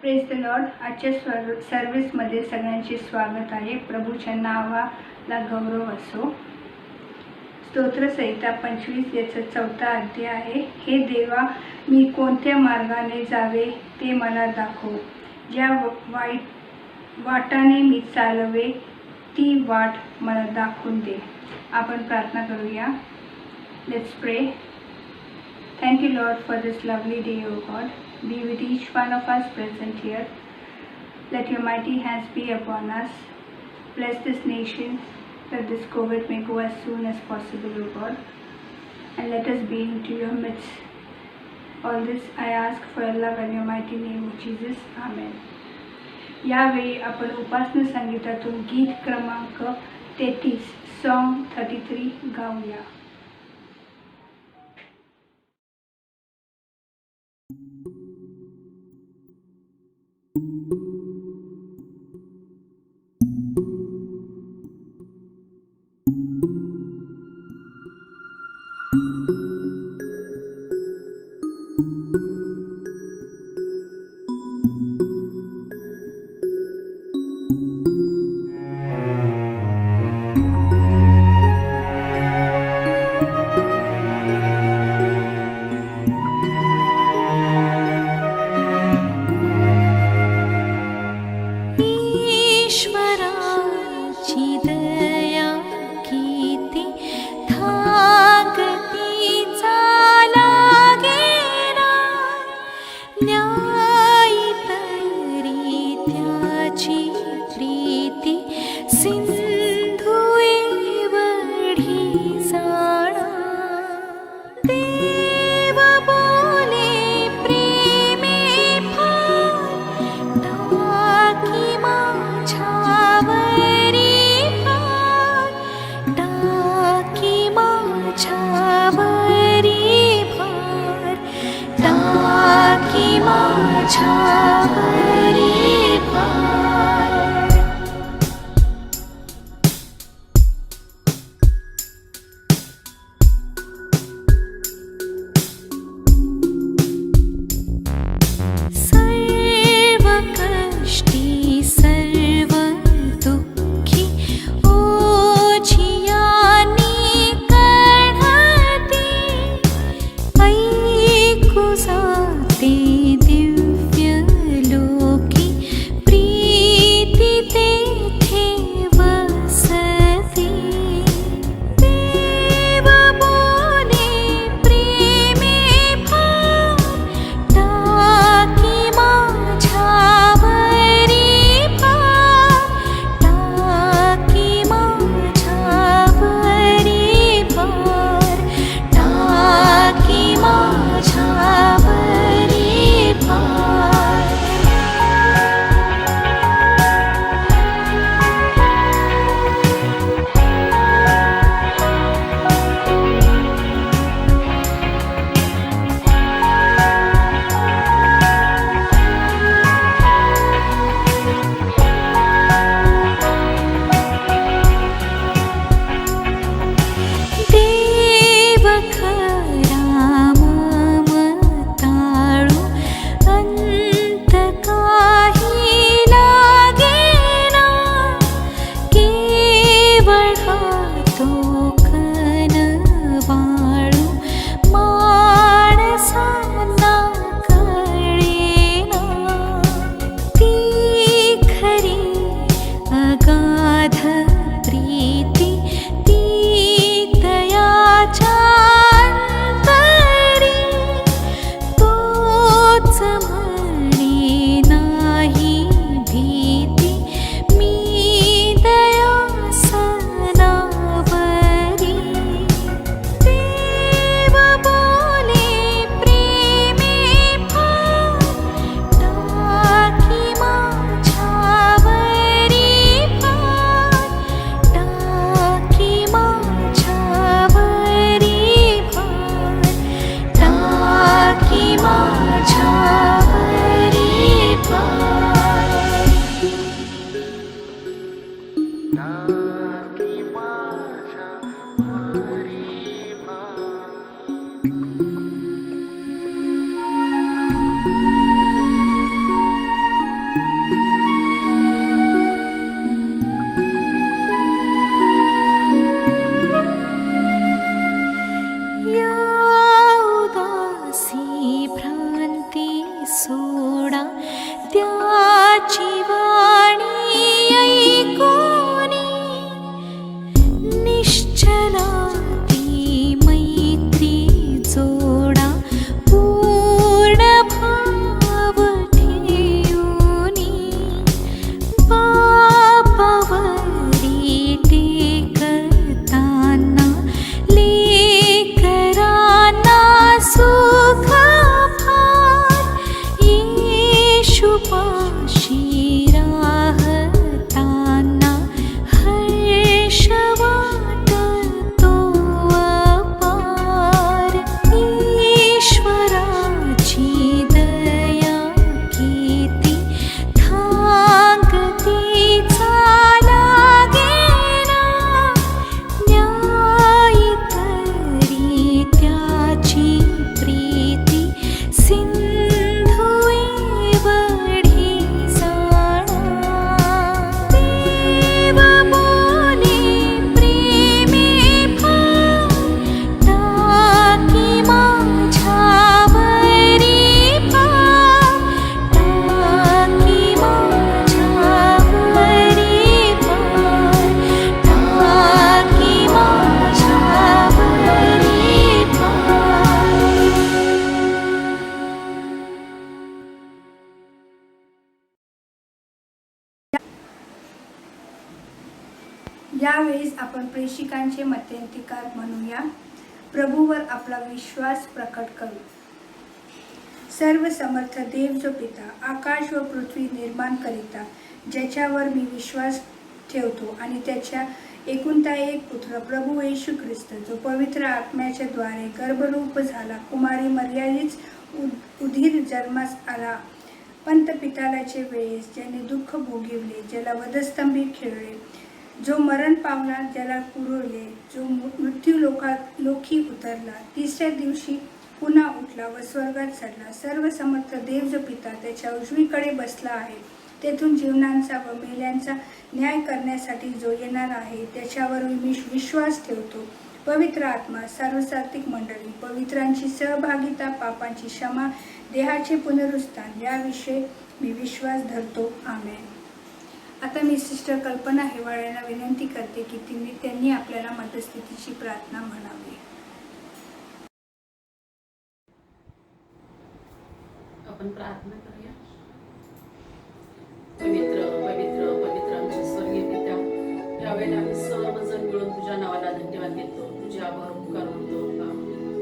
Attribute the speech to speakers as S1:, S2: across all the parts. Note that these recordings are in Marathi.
S1: Praise the Lord. आजच्या सर्व्हिसमध्ये सगळ्यांचे स्वागत आहे. प्रभूच्या नावाला गौरव असो. स्तोत्रसंहिता 25 याचा 4था अध्याय आहे. हे देवा, मी कोणत्या मार्गाने जावे ते मला दाखव. ज्या वाटाने मी चालवे ती वाट मला दाखवून दे. आपण प्रार्थना करूया. लेट्स प्रे. Thank you, Lord, for this lovely day, O God. Be with each one of us present here. Let your mighty hands be upon us. Bless this nation, that this COVID may go as soon as possible, O God. And let us be into your midst. All this I ask for your love and your mighty name of Jesus. Amen. यावेळी आपण उपासना संगीतातून गीत क्रमांक 33 सॉन्ग 33 गाऊया.
S2: दिव्य लो
S1: यावेळेस आपण प्रेषिकांचे मध्यंतरकार म्हणूया. प्रभूवर आपला विश्वास प्रकट करू. सर्व समर्थ देव जो पिता, आकाश व पृथ्वी निर्माण करिता, ज्याच्यावर मी विश्वास ठेवतो आणि त्याच्या एकुलता एक पुत्र प्रभू येशू ख्रिस्त, जो पवित्र आत्म्याच्या द्वारे गर्भरूप झाला, कुमारी मर्यादित उधीर जन्मास आला, पंतपितालाचे वेळेस ज्याने दुःख भोगिवले, ज्याला वधस्तंभी खेळले, जो मरण पावला, ज्याला पुरवले, जो मृत्यू लोकी उतरला, तिसऱ्या दिवशी पुन्हा उठला व स्वर्गात चढला. सर्व समर्थ देव जो पिता त्याच्या उजवीकडे बसला आहे, तेथून जीवनांचा व मेल्यांचा न्याय करण्यासाठी जो येणार आहे, त्याच्यावर मी विश्वास ठेवतो. पवित्र आत्मा, सार्वसात्विक मंडळी, पवित्रांची सहभागिता, पापांची क्षमा, देहाचे पुनरुत्थान याविषयी मी विश्वास धरतो. आमेन. आता मी सिस्टर कल्पना हेवाळे यांना विनंती करते की त्यांनी आपल्याला मध्यस्थितीची प्रार्थना म्हणावी.
S2: आपण प्रार्थना करूया. पवित्र पवित्र पवित्र आमचे स्वर्गीय पिता, यावेळेला आम्ही सर्वजण मिळून तुझ्या नावाला धन्यवाद देतो, तुझे आभार उपकार म्हणतो.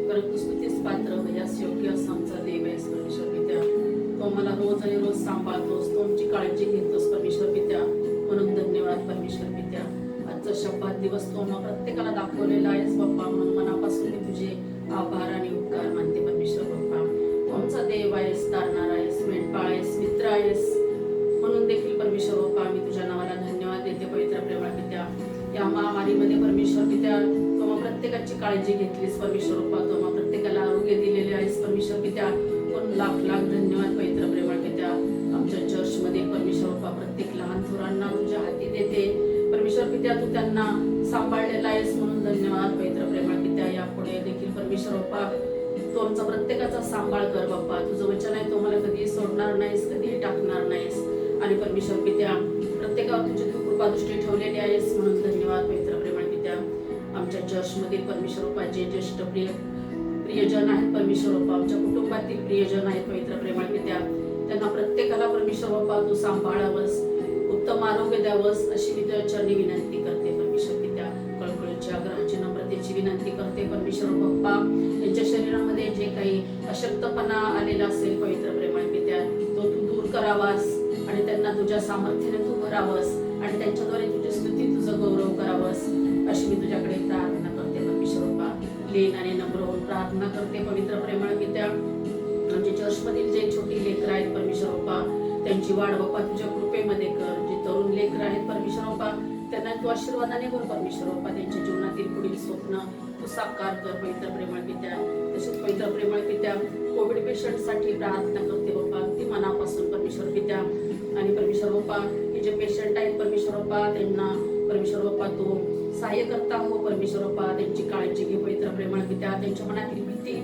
S2: कारण तू स्तुतीस पात्र, यास योग्य असं आमचा देव आहेस परमेश्वर पित्या. तो आम्हाला रोज आणि रोज सांभाळतोस, तो आमची काळजी घेतोस परमेश्वर पित्या. म्हणून धन्यवाद परमेश्वर पित्या. आजचा शब्दात दिवस तो आम्हाला प्रत्येकाला दाखवलेला आहेस बाप्पा, म्हणून मनापासून मी तुझे आभार आणि उपकार मानते परमेश्वर बाप्पा. तू आमचा देव आहेस, तारणार आहेस, मेंढपाळ आहेस, मित्र आहेस, म्हणून देखील परमेश्वर बाप्पा आम्ही तुझ्या नावाला धन्यवाद देते. पवित्र प्रेमळ पित्या, या महामारीमध्ये परमेश्वर पित्या तू प्रत्येकाची काळजी घेतलीस परमेश्वर बाप्पा. तू प्रत्येकाला आरोग्य दिलेले आहेस परमेश्वर पित्या. पण लाख लाख धन्यवाद पवित्र प्रेमळ पित्या. आमच्या चर्चमध्ये परमेश्वर बाप्पा प्रत्येक लहान थोरांना तुझ्या हाती देते परमेश्वर पित्या. तू त्यांना सांभाळलेला आहेस म्हणून धन्यवाद पवित्र प्रेमळ पित्या. यापुढे देखील परमेश्वर बाप्पा तो आमचा प्रत्येकाचा सांभाळ कर बाप्पा. तुझं वचन आहे, तो मला कधीही सोडणार नाहीस, कधीही टाकणार नाहीस. आणि परमेश्वर पित्या प्रत्येकावर तुझी तू कृपादृष्टी ठेवलेली आहेस म्हणून धन्यवाद पवित्र प्रेमळ पित्या. आमच्या चर्चमधील परमेश्वर बाप्पा जे ज्येष्ठ प्रियजन आहेत परमेश्वर बाप्पा, आमच्या कुटुंबातील प्रियजन आहेत पवित्र प्रेमळ पित्या, त्यांना प्रत्येकाला परमेश्वर बाप्पा तू सांभाळावस, उत्तम आरोग्य द्यावस अशी मी तुझ्या चरणी विनंती करते परमेश्वर पित्या. कळकळीची आग्रहाची नम्रतेची विनंती करते परमेश्वर बाप्पा. त्यांच्या शरीरामध्ये जे काही अशक्तपणा आलेला असेल पवित्र प्रेमळ पित्या, तो तू दूर करावास आणि त्यांना तुझ्या सामर्थ्याने तू भरावस आणि त्यांच्याद्वारे तुझी स्तुती, तुझं गौरव करावस अशी मी तुझ्याकडे प्रार्थना करते परमेश्वर बाप्पा. लीन आणि नम्र होऊन प्रार्थना करते पवित्र प्रेमळ पित्या. आमच्या चर्चमधील जे छोटी लेकरं आहेत परमेश्वर बाप्पा, त्यांची वाढ बाप्पा तुझ्या कृपेमध्ये कर. जे तरुण लेकरं आहेत परमेश्वर बाप्पा, त्यांना तू आशीर्वादाने भर परमेश्वर बाप्पा. त्यांच्या जीवनातील पुढील स्वप्न तू साकार कर पवित्र प्रेमळ पित्या. तसेच पवित्र प्रेमळ पित्या कोविड पेशंटसाठी प्रार्थना करते बाप्पा अगदी मनापासून परमेश्वर पित्या. आणि परमेश्वर बाप्पा हे जे पेशंट आहेत परमेश्वर बाप्पा, त्यांना परमेश्वर बाप्पा तू सहाय्य करता हो परमेश्वर बाप्पा. त्यांची काळजी घे पवित्र प्रेमळ पित्या. त्यांच्या मनातील भीती,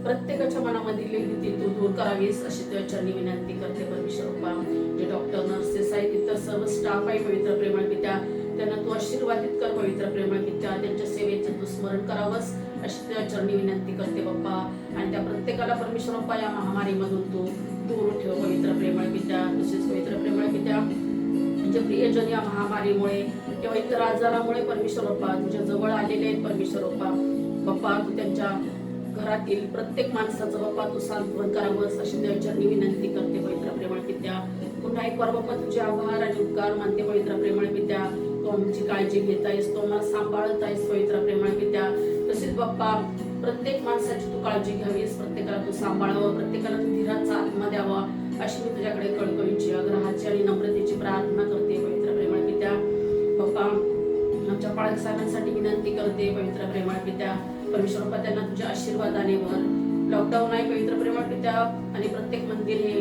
S2: प्रत्येकाच्या मनामधील भीती तू दूर करावीस अशी तुझ्या चरणी विनंती करते परमेश्वर बाप्पा. जे डॉक्टर नर्सेस आहेत, इतर सर्व स्टाफ आहे पवित्र प्रेमळ पित्या, त्यांना तू आशीर्वादित कर पवित्र प्रेमळ पित्या. त्यांच्या सेवेचं तू स्मरण करावंस अशी तुझ्या चरणी विनंती करते बाप्पा. आणि त्या प्रत्येकाला परमेश्वर बाप्पा या महामारीमधून तू दूर ठेव पवित्र प्रेमळ पित्या. तसेच पवित्र प्रेमळ पित्या जे प्रियजन या महामारीमुळे किंवा इतर आजारामुळे परमेश्वर बाप्पा तुझ्या जवळ आलेले आहेत परमेश्वर बाप्पा. तू त्यांच्या घरातील प्रत्येक माणसाचं बाप्पा तू सांत्वन करावंस अशी तुझ्या चरणी विनंती करते पवित्र प्रेमळ पित्या. पुन्हा एक बार बाप्पा तुझे आभार आणि उपकार मानते पवित्र प्रेमळ पित्या. तू आमची काळजी घेत आहेस, तो आम्हाला सांभाळत आहेस पवित्र प्रेमळ पित्या. तसेच बाप्पा प्रत्येक माणसाची तू काळजी घ्यावीस, प्रत्येकाला तू सांभाळावं, प्रत्येकाला तू धीराचा आत्मा द्यावा अशी मी तुझ्याकडे कळकळीची आग्रहाची आणि नम्रतेची प्रार्थना करते पवित्र प्रेमळ पित्या. बाप्पा आमच्या पाळक साहेबांसाठी विनंती करते पवित्र प्रेमळ पित्या. परमेश्वर बाप्पा त्यांना तुझ्या आशीर्वादाने भर. लॉकडाऊन आहे पवित्र प्रेमळ पित्या आणि प्रत्येक मंदिर हे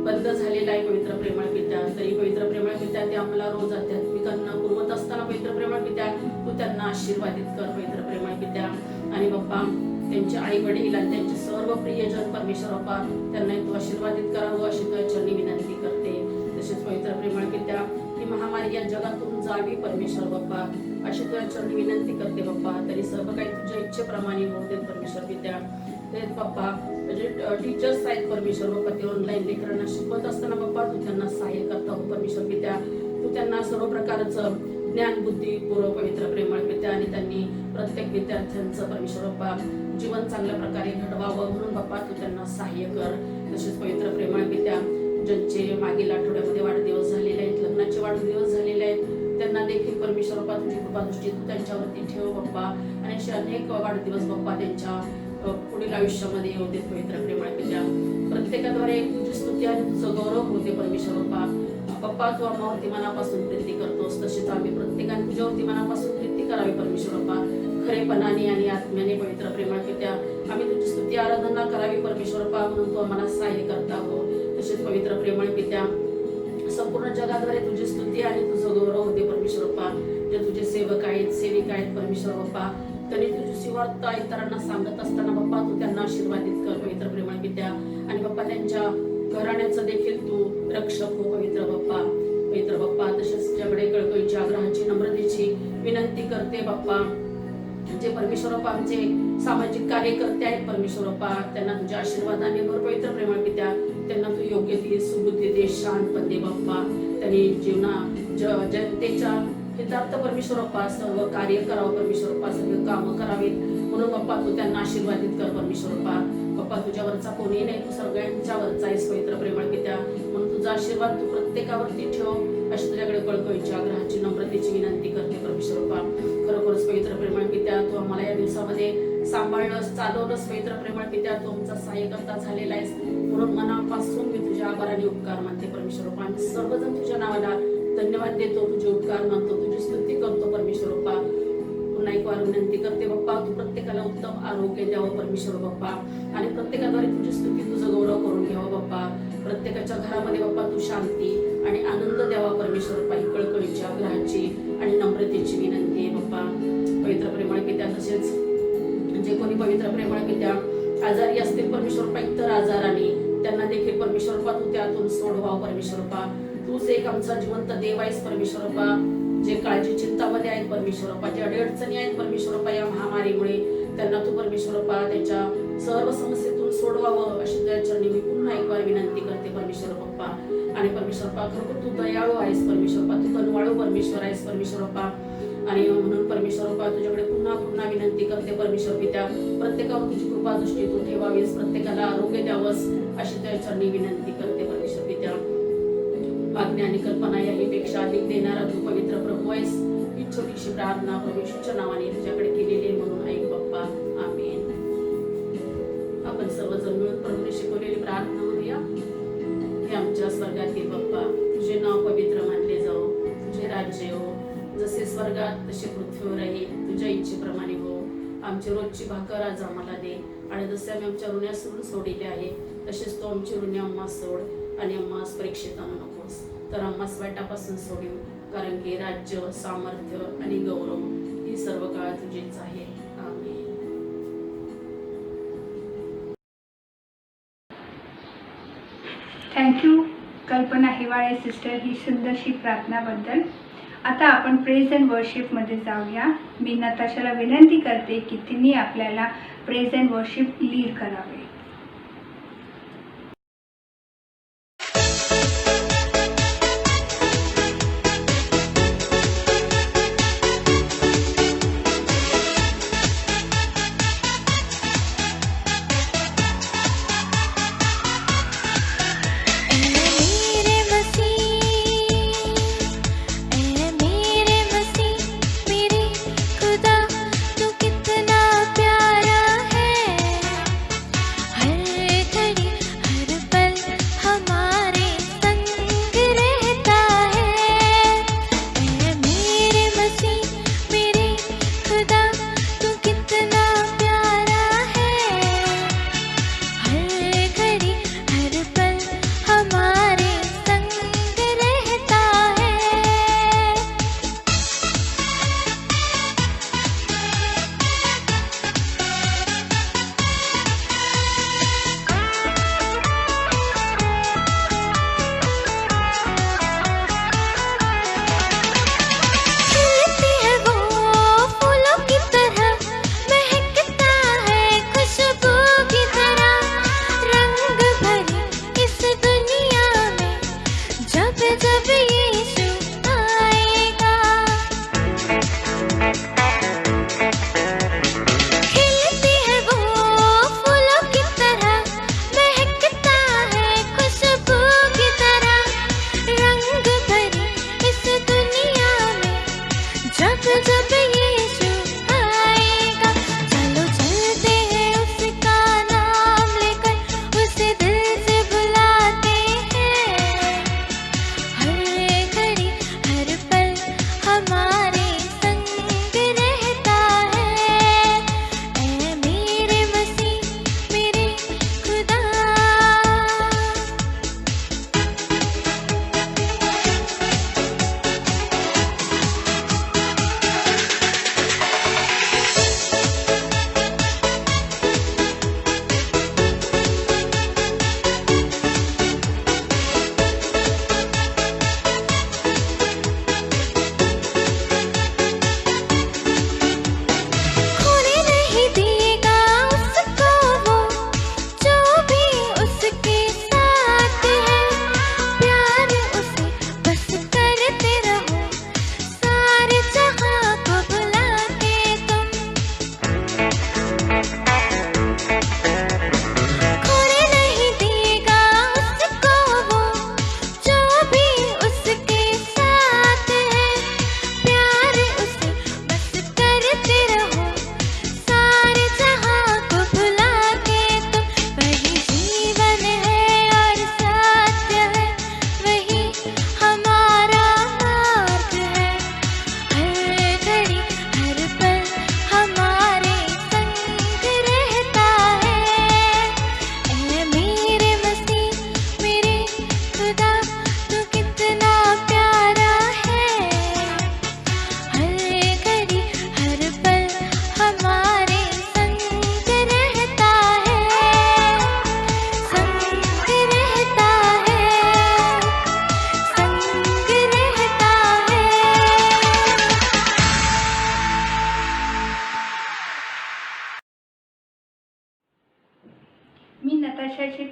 S2: बंद झालेलं आहे पवित्र प्रेमळ पित्या. तरी पवित्र प्रेमळ पित्या ते आम्हाला रोज आध्यात्मिकांना पुरवत असताना पवित्र प्रेमळ पित्या तू त्यांना आशीर्वादित कर पवित्र प्रेमळ पित्या. आणि बाप्पा त्यांचे आई वडील आणि त्यांचे सर्व प्रियजन परमेश्वर बाप्पा त्यांना तू आशीर्वादित करावं अशी तुझ्या चरणी विनंती करते. तसेच पवित्र प्रेमळ पित्या ही महामारी या जगातून जावी परमेश्वर बाप्पा अशी तुझ्या चरणी विनंती करते बाप्पा. तरी सर्व काही तुझ्या इच्छेप्रमाणे होऊ देत परमेश्वर पित्या. ते बाप्पा म्हणजे टीचर्स आहेत परमेश्वर बाप्पा, ते ऑनलाईन लेकरांना शिकवत असताना बाप्पा तू त्यांना सहाय्य करता हो परमेश्वर पित्या. तू त्यांना सर्व प्रकारचं ज्ञानबुद्धी पूर्व पवित्र प्रेमळ पित्या आणि त्यांनी प्रत्येक विद्यार्थ्यांचं परमेश्वर बाप्पा जीवन चांगल्या प्रकारे घडवावं म्हणून बाप्पा तू त्यांना सहाय्य कर. तसेच पवित्र प्रेमळ पित्या ज्यांचे मागील आठवड्यामध्ये वाढदिवस झालेले आहेत, लग्नाचे वाढदिवस झालेले आहेत, त्यांना देखील परमेश्वर बाप्पा तुझी कृपादृष्टी तू त्यांच्यावरती ठेव बाप्पा. आणि असे अनेक वाढदिवस बाप्पा त्यांच्या पुढील आयुष्यामध्ये येऊ देत पवित्र प्रेमळ पित्या. प्रत्येकाद्वारे तुझी स्तुती आणि तुझं गौरव होते परमेश्वर बाप्पा. बाप्पा तू आम्हावरती मनापासून प्रीती करतोस, तसेच आम्ही प्रत्येकाने तुझ्यावरती मनापासून प्रीती करावी परमेश्वर बाप्पा. खरेपणाने आणि आत्म्याने पवित्र प्रेमळ पित्या आम्ही तुझी स्तुती आराधना करावी परमेश्वर बाप्पा म्हणून तू आम्हाला सहाय्य करता हो. तसेच पवित्र प्रेमळ पित्या संपूर्ण जगाद्वारे तुझी स्तुती आणि तुझं गौरव होते परमेश्वर बाप्पा. जे तुझे सेवक आहेत, सेविका आहेत परमेश्वर बाप्पा, त्यांनी तुझी सुवार्ता इतरांना सांगत असताना बाप्पा तू त्यांना आशीर्वादित कर पवित्र प्रेमळ पित्या. आणि बाप्पा त्यांच्या घराण्याचं देखील तू रक्षक हो पवित्र बाप्पा. पवित्र बाप्पा तसेच तुझ्याकडे कळकळीच्या आग्रहाची नम्रतेची विनंती करते बाप्पा. जे परमेश्वर बाप्पा आमचे सामाजिक कार्यकर्ते आहेत परमेश्वर बाप्पा, त्यांना तुझ्या आशीर्वादाने भर पवित्र प्रेमळ पित्या. त्यांना तू योग्य दे, सुबुद्धी दे, शांतपण दे बाप्पा. त्यांनी जनतेच्या हितार्थ परमेश्वर बाप्पा सर्व कार्य करावं परमेश्वर बाप्पा, सर्व कामं करावीत म्हणून बाप्पा तू त्यांना आशीर्वादित कर परमेश्वर बाप्पा. बाप्पा तुझ्यावरचा कोणी नाही, तू सगळ्यांच्यावरचा आहेस पवित्र प्रेमळ पित्या. म्हणून तुझा आशीर्वाद तू प्रत्येकावरती ठेव अशी तुझ्याकडे कळकळीच्या आग्रहाची नम्रतेची विनंती करते परमेश्वर बाप्पा. खरोखरच पवित्र प्रेमळ पित्या तू आम्हाला या दिवसामध्ये सांभाळलंस, चालवलंस पवित्र प्रेमळ पित्या. तू आमचा सहाय्यकर्ता झालेला आहेस म्हणून मनापासून मी तुझ्या आभाराने उपकार मानते परमेश्वर बाप्पा. आम्ही सर्वजण तुझ्या नावाला धन्यवाद देतो, तुझे उपकार मानतो, तुझी स्तुती करतो परमेश्वर बाप्पा. पुन्हा एक वार विनंती करते बाप्पा तू प्रत्येकाला उत्तम आरोग्य द्यावं परमेश्वर बाप्पा. आणि प्रत्येकाद्वारे तुझी स्तुती तुझं गौरव करून घ्यावं बाप्पा. प्रत्येकाच्या घरामध्ये बाप्पा तू शांती आणि आनंद द्यावा परमेश्वर बाप्पा. कळकळीच्या आग्रहाची आणि नम्रतेची विनंती आहे बाप्पा. पवित्र प्रेमळ पित्या तसेच जे कोणी पवित्र प्रेमळ पित्या आजारी असतील परमेश्वर बाप्पा, इतर आजाराने त्यांना देखील परमेश्वर बाप्पा तू त्यातून सोडवावं परमेश्वर बाप्पा. तूच एक आमचा जिवंत देव आहेस परमेश्वर बाप्पा. जे काळजी चिंतामध्ये आहेत परमेश्वर बाप्पा, जे अडीअडचणी आहेत परमेश्वर बाप्पा या महामारीमुळे, त्यांना तू परमेश्वर बाप्पा त्यांच्या सर्व समस्येतून सोडवावं अशी तुझ्या चरणी मी पुन्हा एक वार विनंती करते परमेश्वर बाप्पा. आणि परमेश्वर बाप्पा खरोखर तू दयाळू आहेस परमेश्वर बाप्पा, तू कनवाळू परमेश्वर आहेस परमेश्वर बाप्पा. आणि म्हणून परमेश्वर बाप्पा तुझ्याकडे पुन्हा विनंती करते परमेश्वर पित्या. प्रत्येकावर तुझी कृपा दृष्टी तू ठेवावीस, प्रत्येकाला आरोग्य द्यावंस अशी तुझ्या चरणी विनंती करते परमेश्वर पित्या. मागणी आणि कल्पना याहीपेक्षा अधिक देणारा तू पवित्र प्रभू आहेस. ही छोटीशी प्रार्थना प्रभू येशूच्या नावाने तुझ्याकडे केलेली आहे म्हणून ऐक बाप्पा. आमेन. आपण सर्वजण मिळून प्रभूने शिकवलेली प्रार्थना म्हणूया. हे आमच्या स्वर्गातील बाप्पा, तुझे नाव पवित्र मानले जाओ, तुझे राज्य हो, जसे स्वर्गात तसे पृथ्वीवरही तुझ्या इच्छेप्रमाणे हो. आमची रोजची भाकर आज आम्हाला दे, आणि जसे आम्ही आमच्या ऋण्या सोडिले आहे तसेच तो आमची ऋणे आम्हास सोड, आणि आम्हास परीक्षेत आणू नकोस तर आम्हास वाईटापासून सोडीव. कारण की राज्य, सामर्थ्य आणि गौरव ही सर्व काळ तुझीच आहे. आमेन.
S1: थँक्यू कल्पना हिवाळे सिस्टर ही सुंदरशी प्रार्थनाबद्दल. आता आपण प्रेज अँड वर्शिपमध्ये जाऊया. मी नताशाला विनंती करते की तिने आपल्याला प्रेज अँड वर्शिप लीड करावे.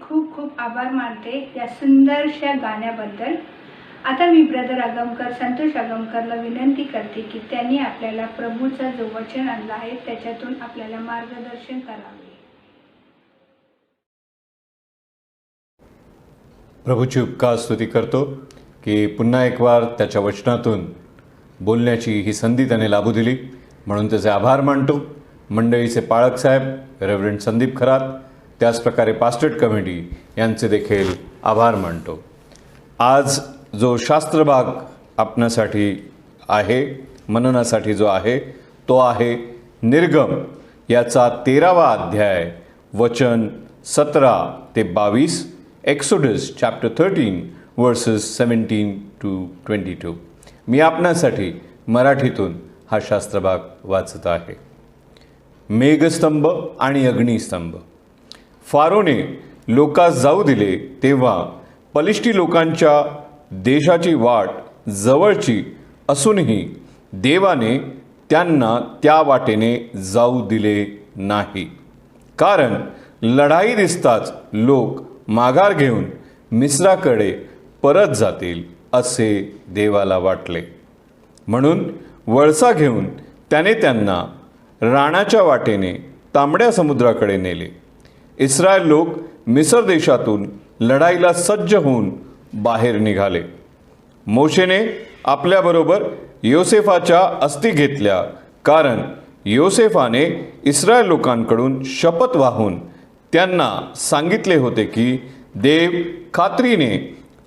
S1: खूप खूप आभार मानते या सुंदरशा गाण्याबद्दल. आता मी ब्रदर आगमकर, संतोष आगमकरला विनंती करते की त्यांनी आपल्याला प्रभूचा जो वचन आणला आहे त्याच्यातून आपल्याला मार्गदर्शन करावे.
S3: प्रभूची उपकार स्तुती करतो की पुन्हा एक वार त्याच्या वचनातून बोलण्याची ही संधी त्याने लाभू दिली, म्हणून त्याचे आभार मानतो. मंडळीचे पाळक साहेब रेव्हरंड संदीप खरात, त्याचप्रकारे पास्टरेट कमिटी यांचे देखील आभार मानतो. आज जो शास्त्रभाग आपणासाठी आहे, मननासाठी जो आहे तो आहे निर्गम याचा 13वा अध्याय, वचन 17 ते 22, एक्सोडस चॅप्टर 13 वर्सेस 17 to 22. मी आपणासाठी मराठीतून हा शास्त्रभाग वाचत आहे. मेघस्तंभ आणि अग्निस्तंभ. फारोने लोकास जाऊ दिले तेव्हा पलिष्टी लोकांच्या देशाची वाट जवळची असूनही देवाने त्यांना त्या वाटेने जाऊ दिले नाही, कारण लढाई दिसताच लोक माघार घेऊन मिस्राकडे परत जातील असे देवाला वाटले. म्हणून वळसा घेऊन त्याने त्यांना राणाच्या वाटेने तांबड्या समुद्राकडे नेले. इस्रायल लोक मिस्र देशातून लढाईला सज्ज होऊन बाहेर निघाले. मोशेने आपल्याबरोबर योसेफाच्या अस्थी घेतल्या, कारण योसेफाने इस्रायल लोकांकडून शपथ वाहून त्यांना सांगितले होते की देव खात्रीने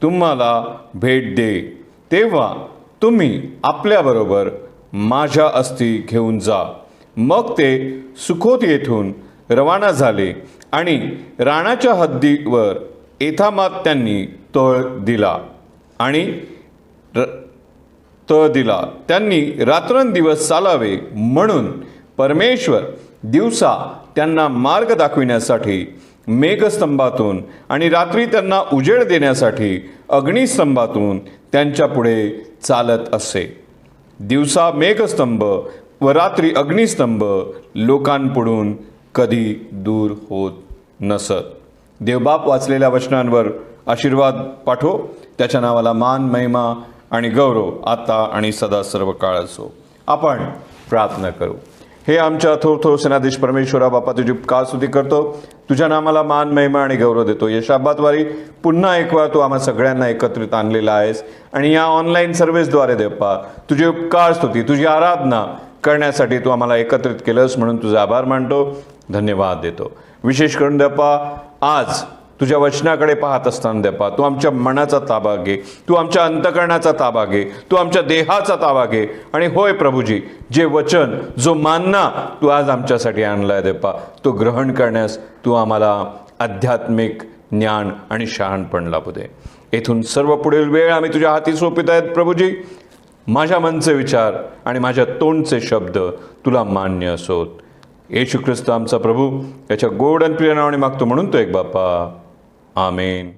S3: तुम्हाला भेट दे, तेव्हा तुम्ही आपल्याबरोबर माझ्या अस्थी घेऊन जा. मग ते सुखोत येथून रवाना झाले आणि राणाच्या हद्दीवर एथामात त्यांनी तळ दिला. त्यांनी रात्रंदिवस चालावे म्हणून परमेश्वर दिवसा त्यांना मार्ग दाखविण्यासाठी मेघस्तंभातून आणि रात्री त्यांना उजेड देण्यासाठी अग्निस्तंभातून त्यांच्या पुढे चालत असे. दिवसा मेघस्तंभ व रात्री अग्निस्तंभ लोकांपुढून कधी दूर होत नसत. देवबाप वाचलेल्या वचनांवर आशीर्वाद पाठव. त्याच्या नावाला मान, महिमा आणि गौरव आता आणि सदा सर्व काळ असो. आपण प्रार्थना करू. हे आमच्या थोर सेनाधीश परमेश्वरा बापा, तुझी उपकार स्तुती करतो. तुझ्या नामाला मान, महिमा आणि गौरव देतो. या शाबातवारी पुन्हा एक वेळा तू आम्हा सगळ्यांना एकत्रित आणलेला आहेस आणि या ऑनलाईन सर्व्हिसद्वारे देवपा तुझे उपकार स्तुती, तुझी आराधना करण्यासाठी तू आम्हाला एकत्रित केलंस, म्हणून तुझे आभार मानतो, धन्यवाद देतो. विशेष करून देवपा आज तुझ्या वचनाकडे पाहत असताना देवपा तू आमच्या मनाचा ताबा घे, तू आमच्या अंतकरणाचा ताबा घे, तू आमच्या देहाचा ताबा घे. आणि होय प्रभूजी, जे वचन, जो मानना तू आज आमच्यासाठी आणलाय देवपा, तो ग्रहण करण्यास तू आम्हाला आध्यात्मिक ज्ञान आणि शहाणपण लाभू दे. येथून सर्व पुढील वेळ आम्ही तुझ्या हाती सोपित आहेत प्रभूजी. माझ्या मनचे विचार आणि माझ्या तोंडचे शब्द तुला मान्य असोत. येशू ख्रिस्त आमचा प्रभू याच्या गोड आणि प्रिय नावाने मागतो, म्हणून तो एक बापा, आमेन.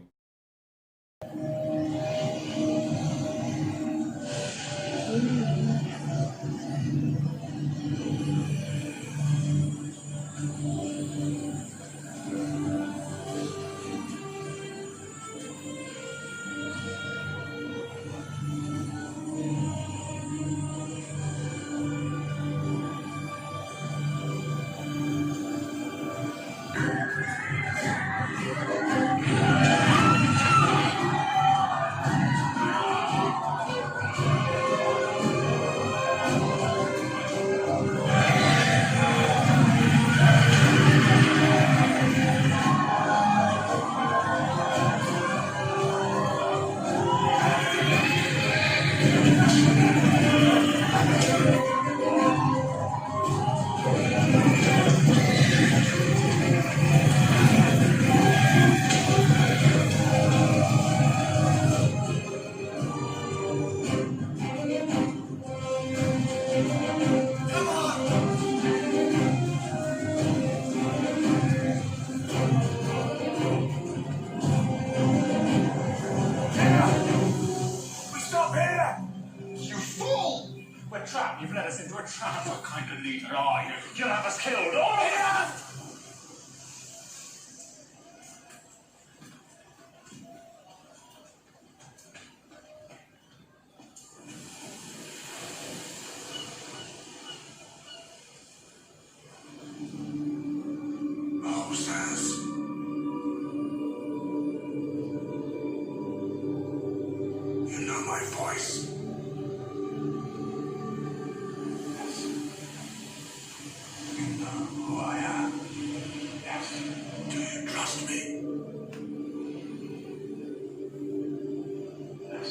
S4: voice. You know who I am. Yes. Do you trust me? Yes.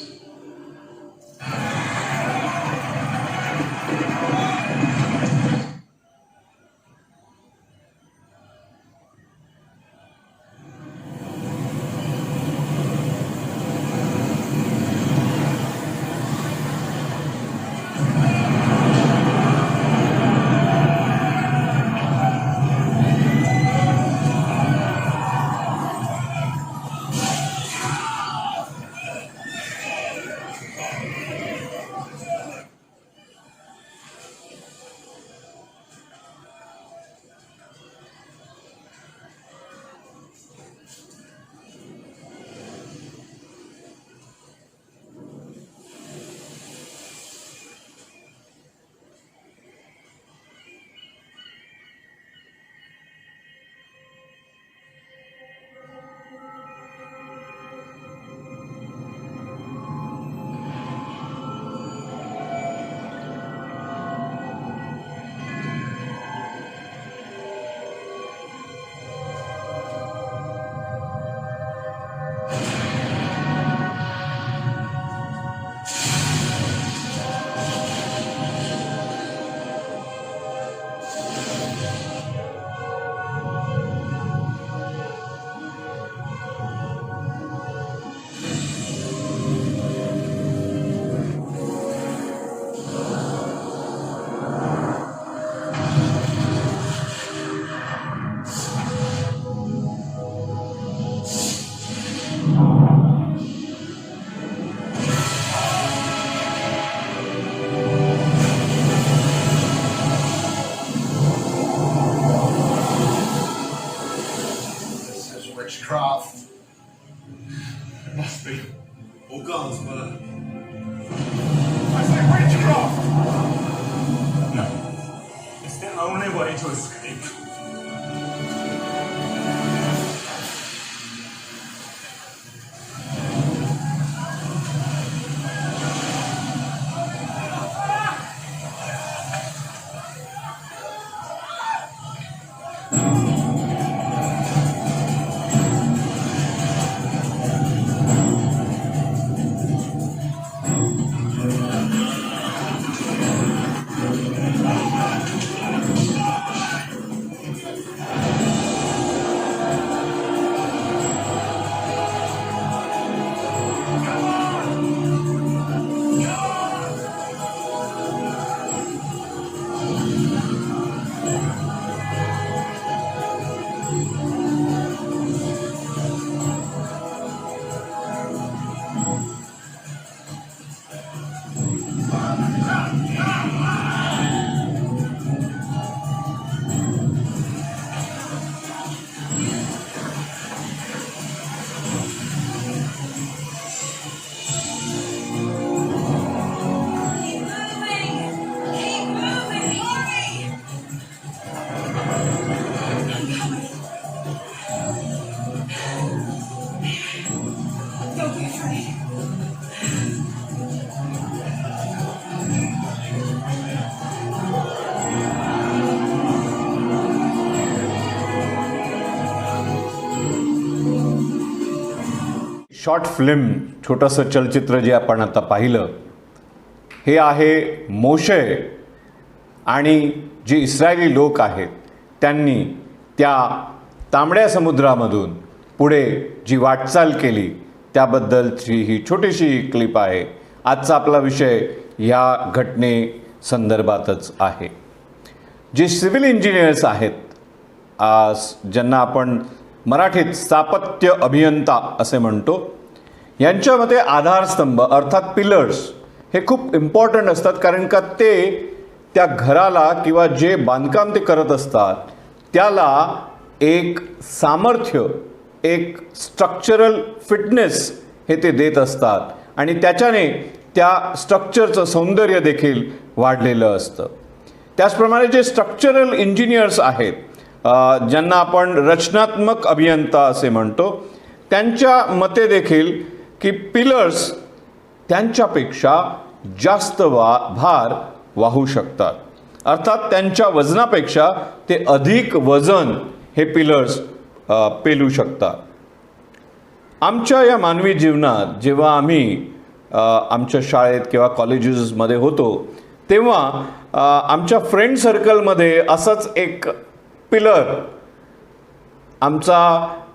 S4: Witchcraft. It must be Organa's murder. I say witchcraft! No. It's the only way to escape.
S3: Short film छोटंसं चलचित्र जे आपण आता पाहिलं हे आहे मोशे आणि जे इस्रायली लोक आहेत त्यांनी त्या तांबड्या समुद्रामधून पुढे जी वाटचाल केली त्याबद्दलची ही छोटीशी क्लिप आहे. आजचा आपला विषय ह्या घटने संदर्भातच आहे. जे सिव्हिल इंजिनियर्स आहेत ज्यांना आपण मराठीत स्थापत्य अभियंता असे म्हणतो, यांच्यामध्ये आधारस्तंभ अर्थात पिलर्स हे खूप इम्पॉर्टंट असतात, कारण का ते त्या घराला किंवा जे बांधकाम ते करत असतात त्याला एक सामर्थ्य, एक स्ट्रक्चरल फिटनेस हे ते देत असतात आणि त्याच्याने त्या स्ट्रक्चरचं सौंदर्य देखील वाढलेलं असतं. त्याचप्रमाणे जे स्ट्रक्चरल इंजिनियर्स आहेत ज्यांना आपण रचनात्मक अभियंता असे म्हणतो, त्यांच्या मते देखील की पिलर्स त्यांच्यापेक्षा जास्त भार वाहू शकतात. अर्थात त्यांच्या वजनापेक्षा ते अधिक वजन हे पिलर्स पेलू शकतात. आमच्या या मानवी जीवनात जेव्हा आम्ही आमच्या शाळेत किंवा कॉलेजेसमध्ये होतो तेव्हा आमच्या फ्रेंड सर्कलमध्ये असंच एक पिलर, आमचा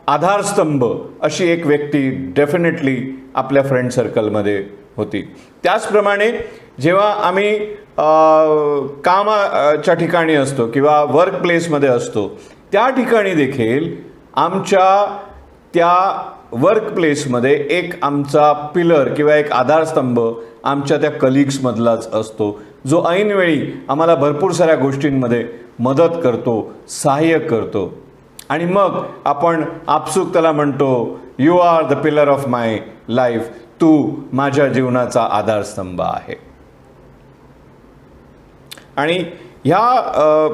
S3: आधारस्तंभ अशी एक व्यक्ती डेफिनेटली आपल्या फ्रेंड सर्कलमध्ये होती. त्याचप्रमाणे जेव्हा आम्ही कामाच्या ठिकाणी असतो किंवा वर्क प्लेसमध्ये असतो त्या ठिकाणी देखील आमच्या त्या वर्क प्लेसमध्ये एक आमचा पिलर किंवा एक आधारस्तंभ आमच्या त्या कलिग्समधलाच असतो, जो ऐनवेळी आम्हाला भरपूर साऱ्या गोष्टींमध्ये मदत करतो, सहाय्य करतो. आणि मग आपण आपसूक त्याला म्हणतो, you are the pillar of my life, तू माझ्या जीवनाचा आधारस्तंभ आहे. आणि ह्या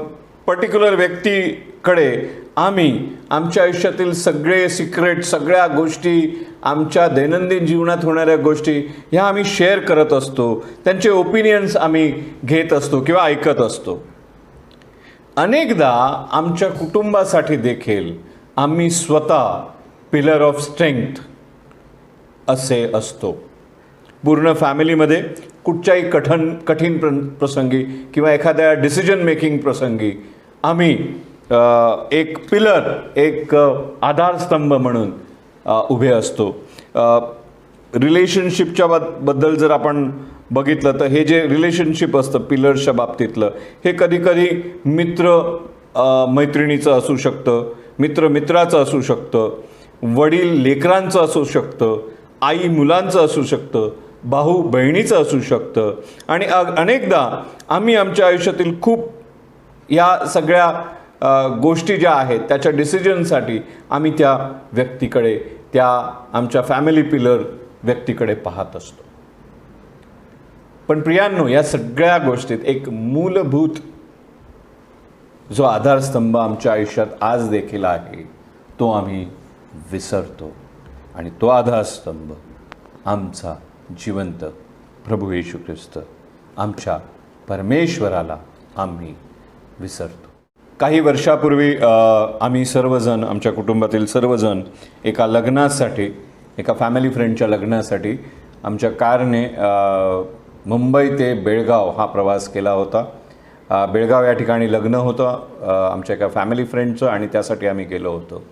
S3: पर्टिक्युलर व्यक्तीकडे आम्ही आमच्या आयुष्यातील सगळे सिक्रेट, सगळ्या गोष्टी, आमच्या दैनंदिन जीवनात होणाऱ्या गोष्टी ह्या आम्ही शेअर करत असतो. त्यांचे ओपिनियन्स आम्ही घेत असतो किंवा ऐकत असतो. अनेकदा आमच्या कुटुंबासाठी देखील आम्ही स्वतः पिलर ऑफ स्ट्रेंथ असे असतो. पूर्ण फॅमिलीमध्ये कुठच्याही कठीण प्रसंगी किंवा एखाद्या डिसिजन मेकिंग प्रसंगी आम्ही एक पिलर, एक आधारस्तंभ म्हणून उभे असतो. रिलेशनशिपच्या बद्दल जर आपण बघितलं तर हे जे रिलेशनशिप असतं पिलर्सच्या बाबतीतलं, हे कधीकधी मित्र मैत्रिणीचं असू शकतं, मित्र मित्राचं असू शकतं, वडील लेकरांचं असू शकतं, आई मुलांचं असू शकतं, भाऊ बहिणीचं असू शकतं. आणि अनेकदा आम्ही आमच्या आयुष्यातील खूप या सगळ्या गोष्टी ज्या आहेत त्याच्या डिसिजनसाठी आम्ही त्या व्यक्तीकडे, त्या आमच्या फॅमिली पिलर व्यक्तीकडे पाहत असतो. पण प्रियांनो, या सगळ्या गोष्टीत एक मूलभूत जो आधारस्तंभ आमच्या आयुष्यात आज देखील आहे तो आम्ही विसरतो. आणि तो आधारस्तंभ आमचा जिवंत प्रभू येशू ख्रिस्त, आमच्या परमेश्वराला आम्ही विसरतो. काही वर्षापूर्वी आम्ही सर्वजण, आमच्या कुटुंबातील सर्वजण एका लग्नासाठी, एका फॅमिली फ्रेंडच्या लग्नासाठी आमच्या कारने मुंबई ते बेळगाव हा प्रवास केला होता. बेळगाव या ठिकाणी लग्न होतं आमच्या एका फॅमिली फ्रेंडचं आणि त्यासाठी आम्ही गेलो होतो.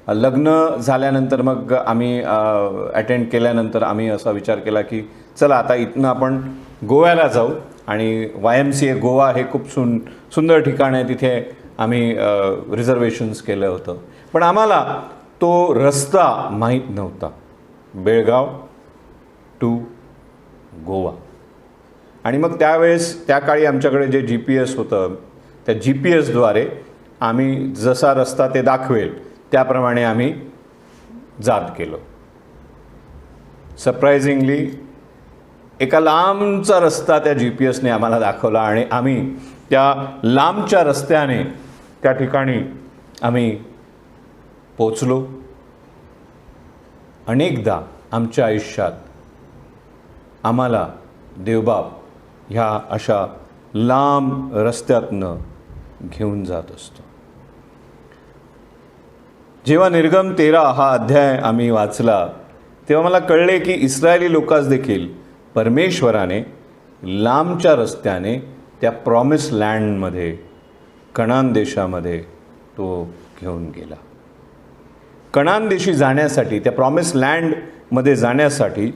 S3: लग्न झाल्यानंतर मग आम्ही अटेंड केल्यानंतर आम्ही असा विचार केला की चला आता इथनं आपण गोव्याला जाऊ. आणि YMCA गोवा हे खूप सुंदर ठिकाण आहे, तिथे आम्ही रिझर्वेशन्स केलं होतं. पण आम्हाला तो रस्ता माहीत नव्हता, बेळगाव टू गोवा. आणि मग त्यावेळेस त्या काळी आमच्याकडे जे GPS होतं त्या GPSद्वारे आम्ही जसा रस्ता ते दाखवेल त्याप्रमाणे आम्ही जात गेलो. सरप्रायझिंगली एका लांबचा रस्ता त्या GPSने आम्हाला दाखवला आणि आम्ही त्या लांबच्या रस्त्याने त्या ठिकाणी आम्ही पोचलो. अनेकदा आमच्या आयुष्यात आम्हाला देवबाप ह्या अशा लांब रस्त्यातनं घेऊन जात असतो. जेव्हा निर्गम 13 हा अध्याय आम्ही वाचला तेव्हा मला कळले की इस्रायली लोकांस देखील परमेश्वराने लांबच्या रस्त्याने त्या प्रॉमिस लँडमध्ये, कनान देशामध्ये तो घेऊन गेला. कनान देशी जाण्यासाठी, त्या प्रॉमिस लँडमध्ये जाण्यासाठी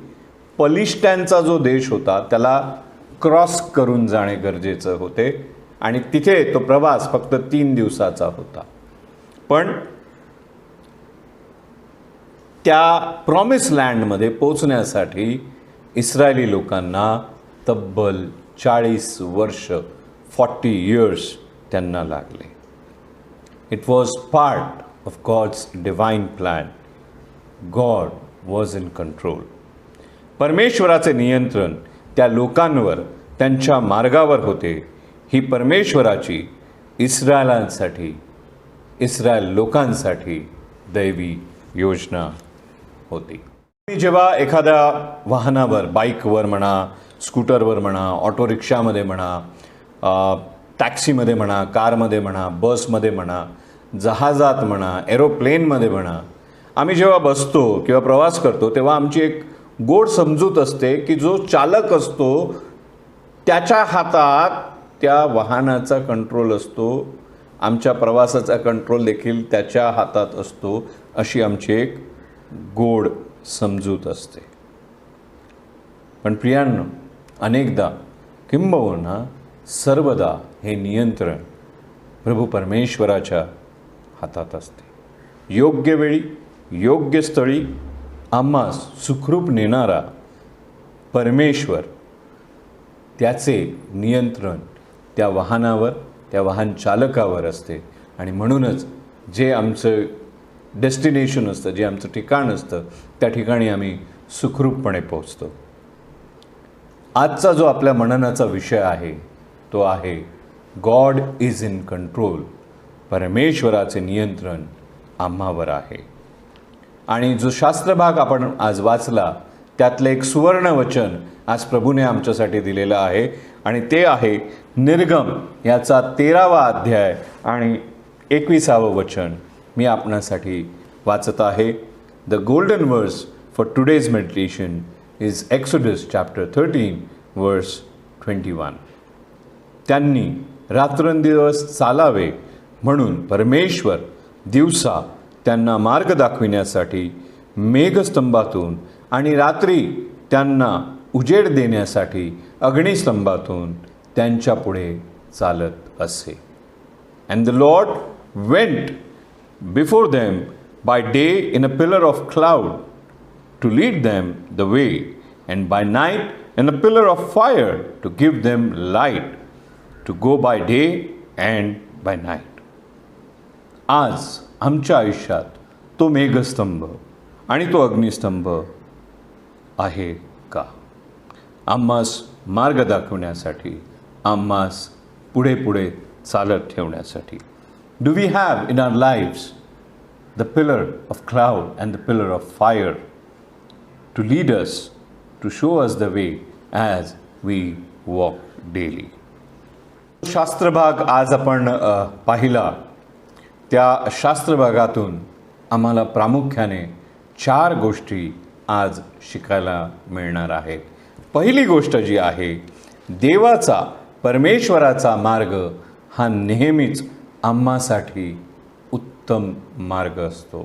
S3: पलिष्ठ्यांचा जो देश होता त्याला क्रॉस करून जाणे गरजेचं होते आणि तिथे तो प्रवास फक्त 3 दिवसाचा होता. पण त्या प्रॉमिस लँडमध्ये पोचण्यासाठी इस्रायली लोकांना तब्बल 40 वर्ष, 40 years त्यांना लागले. It was part of God's divine plan. God was in control. परमेश्वराचे नियंत्रण त्या लोकांवर, त्यांच्या मार्गावर होते. ही परमेश्वराची इस्रायलांसाठी, इस्रायल लोकांसाठी दैवी योजना होती. मी जेव्हा एखाद्या वाहनावर, बाईकवर म्हणा, स्कूटरवर म्हणा, ऑटो रिक्षामध्ये म्हणा, टॅक्सीमध्ये म्हणा, कारमध्ये म्हणा, बसमध्ये म्हणा, जहाजात म्हणा, एरोप्लेनमध्ये म्हणा, आम्ही जेव्हा बसतो किंवा प्रवास करतो तेव्हा आमची एक गोड समजूत असते की जो चालक असतो त्याच्या हातात त्या वाहनाचा कंट्रोल असतो, आमच्या प्रवासाचा कंट्रोल देखील त्याच्या हातात असतो, अशी आमची एक गोड समजूत असते. पण प्रियांनो, अनेकदा किंबहुना सर्वदा हे नियंत्रण प्रभू परमेश्वराच्या हातात असते. योग्य वेळी, योग्य स्थळी आम्हास सुखरूप नेणारा परमेश्वर, त्याचे नियंत्रण त्या वाहनावर, त्या वाहन चालकावर असते. आणि म्हणूनच जे आमचं डेस्टिनेशन असतं, जे आमचं ठिकाण असतं, त्या ठिकाणी आम्ही सुखरूपपणे पोहोचतो. आजचा जो आपल्या मननाचा विषय आहे तो आहे गॉड इज इन कंट्रोल. परमेश्वराचे नियंत्रण आम्हावर आहे. आणि जो शास्त्रभाग आपण आज वाचला त्यातलं एक सुवर्ण वचन आज प्रभूने आमच्यासाठी दिलेलं आहे आणि ते आहे निर्गम याचा 13वा अध्याय आणि 21वे वचन. मी आपणासाठी वाचत आहे. द गोल्डन वर्स for today's meditation is exodus chapter 13 वर्स 21. त्यांनी रात्रंदिवस चालावे म्हणून परमेश्वर दिवसा त्यांना मार्ग दाखविण्यासाठी मेघस्तंभातून आणि रात्री त्यांना उजेड देण्यासाठी अग्निस्तंभातून त्यांच्या पुढे चालत असे. And the Lord went before them by day in a pillar of cloud to lead them the way, and bye night in a pillar of fire to give them light to go by day and bye night. आज आमच्या आयुष्यात तो मेघस्तंभ आणि तो अग्निस्तंभ आहे का? आम्हास मार्ग दाखवण्यासाठी, आम्हास पुढे पुढे चालत ठेवण्यासाठी. Do we have in our lives the pillar of cloud and the pillar of fire to lead us, to show us the way as we walk daily. शास्त्रभाग आज आपण पाहिला. त्या शास्त्रभागातून आम्हाला प्रामुख्याने 4 गोष्टी आज शिकायला मिळणार आहेत. पहिली गोष्ट जी आहे, देवाचा, परमेश्वराचा मार्ग हा नेहमीच आम्हासाठी उत्तम मार्ग असतो.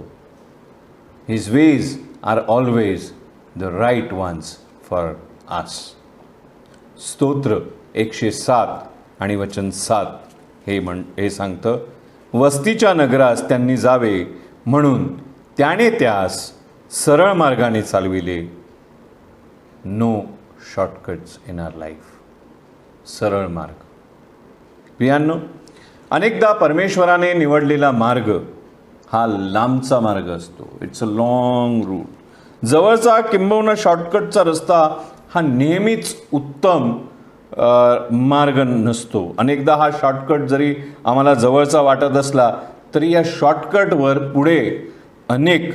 S3: His ways are always the right once for us. स्तोत्र 107 आणि वचन 7 हे सांगतं, वस्तीच्या नगरास त्यांनी जावे म्हणून त्याने त्यास सरळ मार्गाने चालविले. No shortcuts in our life. सरळ मार्ग. प्रियांनो, अनेकदा परमेश्वराने निवडलेला मार्ग हा लांबचा मार्ग असतो. It's a long route. जवळचा किंबहुना शॉर्टकटचा रस्ता हा नेहमीच उत्तम मार्ग नसतो. अनेकदा हा शॉर्टकट जरी आम्हाला जवळचा वाटत असला तरी या शॉर्टकटवर पुढे अनेक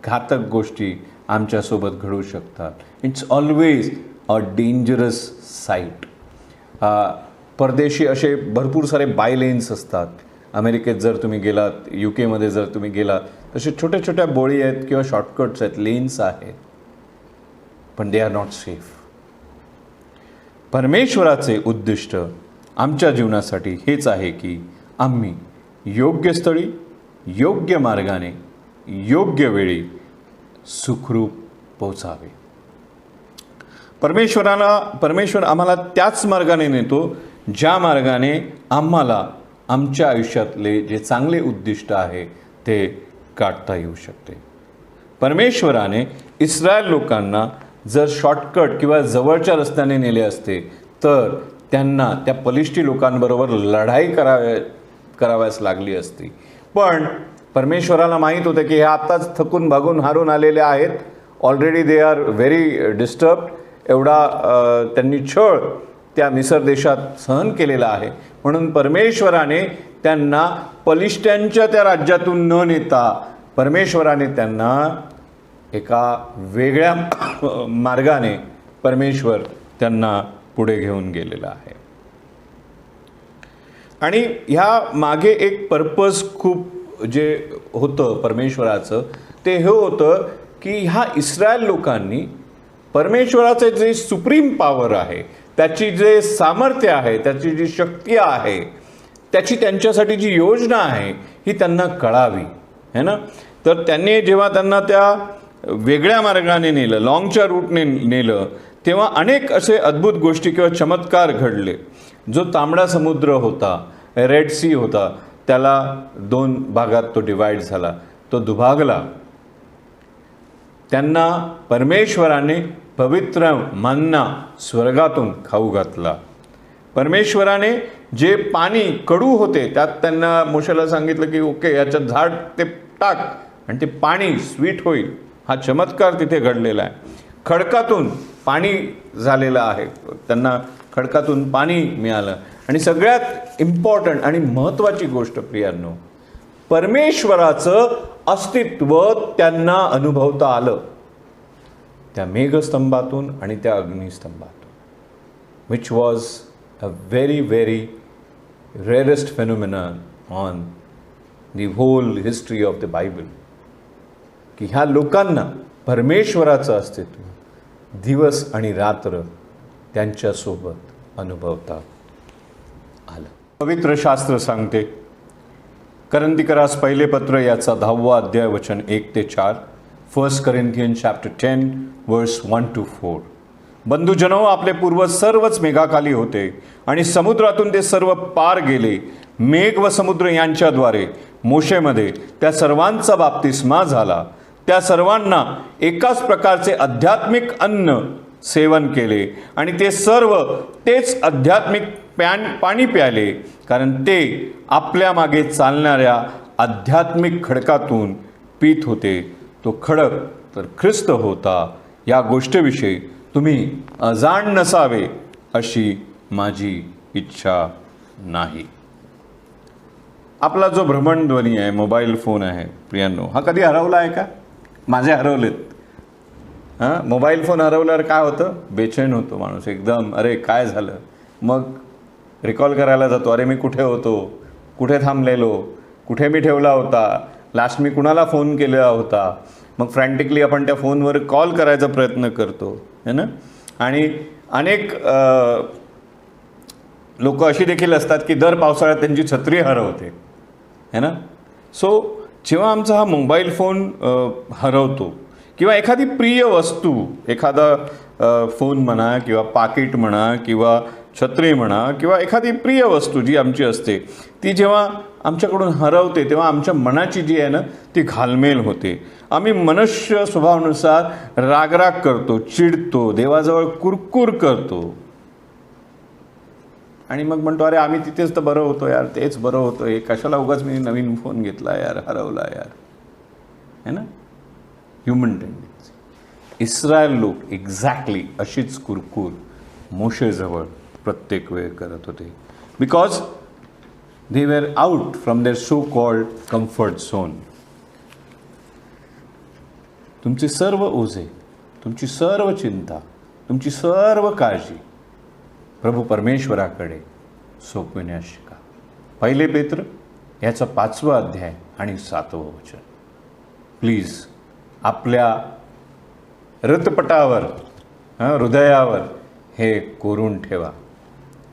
S3: घातक गोष्टी आमच्यासोबत घडू शकतात. It's always a dangerous site. परदेशी असे भरपूर सारे बायलेन्स असतात. अमेरिकेत जर तुम्ही गेलात, UK जर तुम्ही गेलात, तसे छोट्या छोट्या बोळी आहेत किंवा शॉर्टकट्स आहेत, लेन्स आहेत, पण दे आर नॉट सेफ. परमेश्वराचे उद्दिष्ट आमच्या जीवनासाठी हेच आहे की आम्ही योग्य स्थळी, योग्य मार्गाने, योग्य वेळी सुखरूप पोचावे. परमेश्वर आम्हाला त्याच मार्गाने नेतो ज्या मार्गाने आम्हाला आमच्या आयुष्यातले जे चांगले उद्दिष्ट आहे ते गाठता येऊ शकते. परमेश्वराने इस्रायल लोकांना जर शॉर्टकट किंवा जवळच्या रस्त्याने नेले असते तर त्यांना त्या पलिष्ठी लोकांबरोबर लढाई कराव्यास लागली असती. पण परमेश्वराला माहीत होतं की हे आत्ताच थकून भागून हारून आलेले आहेत. Already they are very disturbed. एवढा त्यांनी छळ त्या मिसर देशात सहन केलेला आहे. म्हणून परमेश्वराने त्यांना पलिष्ट्यांच्या त्या राज्यातून न नेता परमेश्वराने त्यांना एका वेगळ्या मार्गाने परमेश्वर त्यांना पुढे घेऊन गेलेला आहे. आणि ह्या मागे एक पर्पज खूप जे होतं परमेश्वराचं, ते हे होतं की ह्या इस्रायल लोकांनी परमेश्वराचं जे सुप्रीम पॉवर आहे, त्याची जे सामर्थ्य आहे, त्याची जी शक्ती आहे, त्याची त्यांच्यासाठी जी योजना आहे ही त्यांना कळावी, है ना. तर त्यांनी जेव्हा त्यांना त्या वेगळ्या मार्गाने नेलं, लॉंगच्या रूटने नेलं, तेव्हा अनेक असे अद्भुत गोष्टी किंवा चमत्कार घडले. जो तांबडा समुद्र होता, रेड सी होता, त्याला 2 भागात तो डिवाईड झाला, तो दुभागला. त्यांना परमेश्वराने पवित्र मन्ना स्वर्गातून खाऊ घातला. परमेश्वराने जे पाणी कडू होते त्यात त्यांना मोशेला सांगितलं की ओके, याच्यात झाड ते टाक आणि ते पाणी स्वीट होईल. हा चमत्कार तिथे घडलेला आहे. खडकातून पाणी झालेलं आहे, त्यांना खडकातून पाणी मिळालं. आणि सगळ्यात इम्पॉर्टंट आणि महत्त्वाची गोष्ट प्रियांनो, परमेश्वराचं अस्तित्व त्यांना अनुभवता आलं त्या मेघस्तंभातून आणि त्या अग्निस्तंभातून, which was a very very rarest phenomenon on the whole history of the Bible. की ह्या लोकांना परमेश्वराचं अस्तित्व दिवस आणि रात्र त्यांच्यासोबत अनुभवता आलं. पवित्र शास्त्र सांगते, करंथीकरास पहिले पत्र याचा 10वा अध्याय वचन 1 ते 4, 1 Corinthians chapter 10 verse 1 to 4. बंधुजनो, आपले पूर्वज सर्वच मेघाखाली होते आणि समुद्रातून ते सर्व पार गेले. मेघ व समुद्र यांच्याद्वारे मोशेमध्ये त्या सर्वांचा बाप्तिस्मा झाला. त्या सर्वांना एकाच प्रकारचे आध्यात्मिक अन्न सेवन केले आणि ते सर्व तेच आध्यात्मिक पाणी प्याले, कारण ते आपल्या मागे चालणाऱ्या आध्यात्मिक खडकातून पीत होते. तो खडक तर ख्रिस्त होता. या गोष्टीविषयी तुम्ही अजाण नसावे अशी माझी इच्छा नाही. आपला जो भ्रमणध्वनी आहे, मोबाईल फोन आहे प्रियांनो, हा कधी हरवला आहे का? माझे हरवलेत. मोबाईल फोन हरवल्यावर काय होतं? बेचैन होतो माणूस एकदम. अरे काय झालं? मग रिकॉल करायला जातो, अरे मी कुठे होतो, कुठे थांबलेलो, कुठे मी ठेवला होता, लास्ट मी कुणाला फोन केलेला होता. मग फ्रँटिकली आपण त्या फोनवर कॉल करायचा प्रयत्न करतो, है ना. आणि अनेक लोक अशी देखील असतात की दर पावसाळ्यात त्यांची छत्री हरवते, है ना. सो जेव्हा आमचा हा मोबाईल फोन हरवतो किंवा एखादी प्रिय वस्तू, एखादा फोन म्हणा किंवा पाकिट म्हणा किंवा छत्री म्हणा किंवा एखादी प्रिय वस्तू जी आमची असते, ती जेव्हा आमच्याकडून हरवते तेव्हा आमच्या मनाची जी आहे ना ती घालमेल होते. आम्ही मनुष्य स्वभावानुसार रागराग करतो, चिडतो, देवाजवळ कुरकुर करतो आणि मग म्हणतो अरे आम्ही तिथेच तर बरं होतो यार, तेच बरं होतं, हे कशाला उगाच मी नवीन फोन घेतला यार, हरवला यार, है ना. Human tendency. इस्रायल लोक एक्झॅक्टली अशीच कुरकुर मोशेजवळ प्रत्येक वेळ करत होते, because they were out from there so called comfort zone. तुमचे सर्व ओझे, तुमची सर्व चिंता, तुमची सर्व काळजी प्रभू परमेश्वराकडे सोपविण्यास शिका. पहिले पेत्र याचा 5वा अध्याय आणि 7वं वचन प्लीज आपल्या रथपटावर, हृदयावर हे कोरून ठेवा.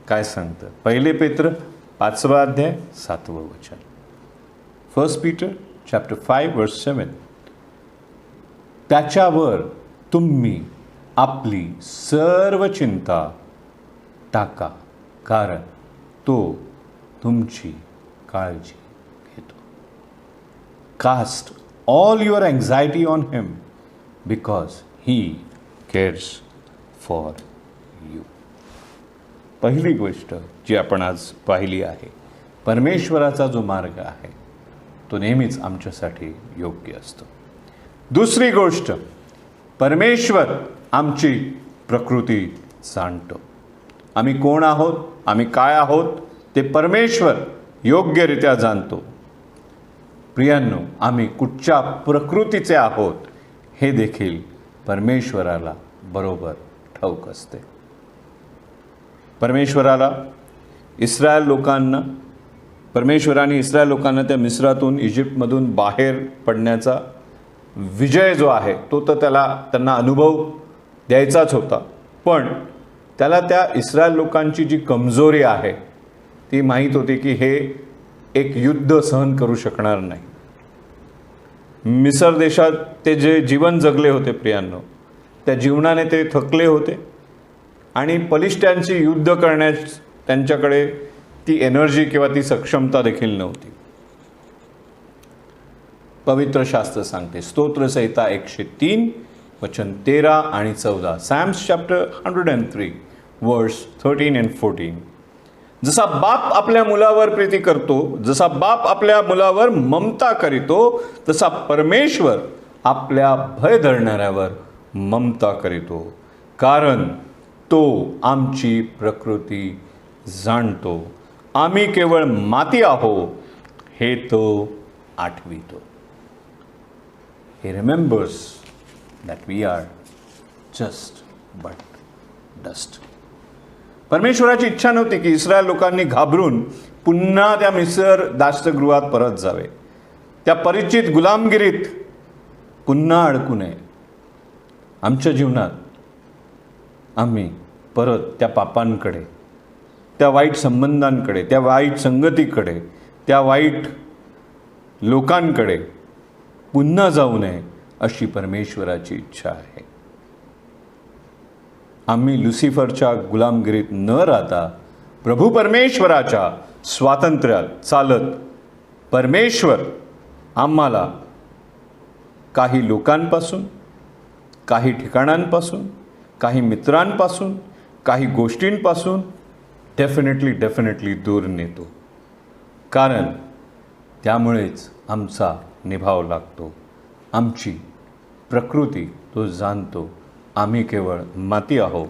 S3: काय सांगतं? पहिले पेत्र 5वा अध्याय 7वं वचन. 1 Peter chapter 5 verse 7. त्याच्यावर तुम्ही आपली सर्व चिंता टाका, कारण तो तुमची काळजी घेतो. Caste all your anxiety on him because he CARES for you. पहिली गोष्ट जी आपण आज पाहिली आहे, परमेश्वराचा जो मार्ग आहे तो नेहमीच आमच्यासाठी योग्य असतो. दुसरी गोष्ट, परमेश्वर आमची प्रकृती जाणतो. आम्ही कोण आहोत, आम्ही काय आहोत ते परमेश्वर योग्यरित्या जाणतो. प्रियांनो, आम्ही कुठच्या प्रकृतीचे आहोत हे देखील परमेश्वराला बरोबर ठाऊक असते. परमेश्वराने इस्रायल लोकांना त्या मिस्रातून, इजिप्तमधून बाहेर पडण्याचा विजय जो आहे तो तर त्यांना अनुभव द्यायचाच होता. पण त्याला त्या इस्रायल लोकांची जी कमजोरी आहे ती माहीत होती की हे एक युद्ध सहन करू शकणार नाही. मिसर देशात ते जे जीवन जगले होते प्रियांनो, त्या जीवनाने ते थकले होते आणि पलिष्ठ्यांची युद्ध करण्यास त्यांच्याकडे ती एनर्जी किंवा ती सक्षमता देखील नव्हती. पवित्र शास्त्र सांगते, स्तोत्रसंहिता 103 वचन 13 आणि 14, सॅम्स चॅप्टर 103 वर्स 13 and 14. जसा बाप आपल्या मुलावर प्रीती करतो, जसा बाप आपल्या मुलावर ममता करीतो, तसा परमेश्वर आपल्या भय धरणाऱ्यावर ममता करीतो, कारण तो आमची प्रकृती जाणतो. आम्ही केवळ माती आहो हे तो आठवितो. He remembers that we are just but dust. परमेश्वराची इच्छा नव्हती की इस्रायल लोकांनी घाबरून पुन्हा त्या मिसर दासगृहात परत जावे, त्या परिचित गुलामगिरीत पुन्हा अडकू नये. आमच्या जीवनात आम्ही परत त्या पापांकडे, त्या वाईट संबंधांकडे, त्या वाईट संगतीकडे, त्या वाईट लोकांकडे पुन्हा जाऊ नये अशी परमेश्वराची इच्छा आहे. आम्ही लुसिफरच्या गुलामगिरीत न राहता प्रभू परमेश्वराच्या स्वातंत्र्यात चालत, परमेश्वर आम्हाला काही लोकांपासून, काही ठिकाणांपासून, काही मित्रांपासून, काही गोष्टींपासून डेफिनेटली दूर नेतो, कारण त्यामुळेच आमचा निभाव लागतो. आमची प्रकृती तो जाणतो, आम्ही केवळ माती आहो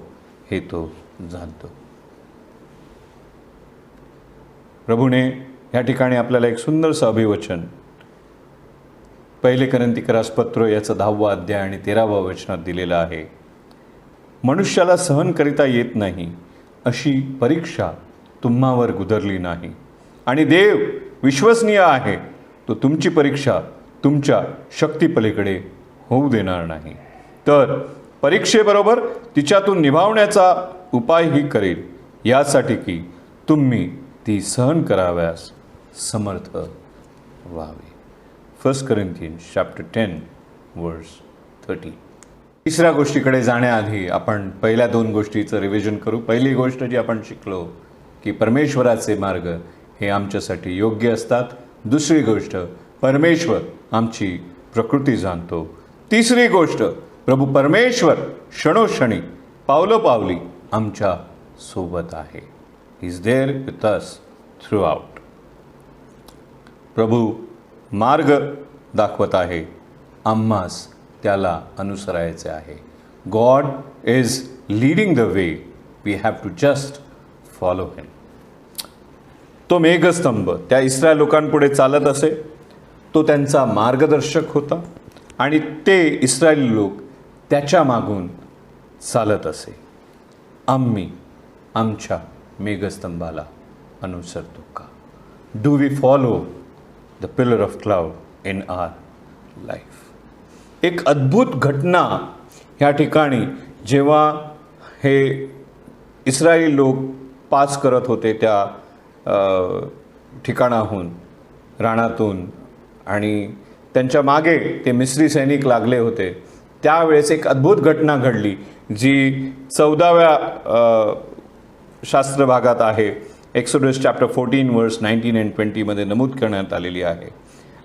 S3: हे तो जाणतो. प्रभूने या ठिकाणी आपल्याला एक सुंदरसं अभिवचन 1 कोरिन्थियस पत्र याचं 10वा अध्याय आणि 13वा वचनात दिलेलं आहे. मनुष्याला सहन करिता येत नाही अशी परीक्षा तुम्हावर गुदरली नाही, आणि देव विश्वसनीय आहे, तो तुमची परीक्षा तुमच्या शक्तीपलीकडे होऊ देणार नाही, तर परीक्षेबरोबर तिच्यातून निभावण्याचा उपायही करेल, यासाठी की तुम्ही ती सहन कराव्यास समर्थ व्हावे. 1 Corinthians chapter 10 verse 30. तिसऱ्या गोष्टीकडे जाण्याआधी आपण पहिल्या 2 गोष्टीचं रिव्हिजन करू. पहिली गोष्ट जी आपण शिकलो की परमेश्वराचे मार्ग हे आमच्यासाठी योग्य असतात. दुसरी गोष्ट, परमेश्वर आमची प्रकृती जाणतो. तिसरी गोष्ट, प्रभू परमेश्वर क्षणोक्षणी पावलोपावली आमच्या सोबत आहे. He is there with us throughout. प्रभू मार्ग दाखवत आहे, आम्हास त्याला अनुसरायचे आहे. God is leading the way, we have to just follow him. तो मेघस्तंभ त्या इस्रायल लोकांपुढे चालत असे, तो त्यांचा मार्गदर्शक होता आणि ते इस्रायली लोक त्याच्या मागून चालत असे. आम्ही आमच्या मेघस्तंभाला अनुसरतो का? Do we follow the pillar of cloud in our life? एक अद्भुत घटना ह्या ठिकाणी जेव्हा हे इस्रायली लोक पास करत होते त्या ठिकाणाहून, राणातून, आणि त्यांच्या मागे ते मिस्री सैनिक लागले होते, त्यावेळेस एक अद्भुत घटना घडली जी 14व्या शास्त्र भागात आहे. एक्सोडस चॅप्टर 14 वर्स 19 and 20 मध्ये नमूद करण्यात आलेली आहे.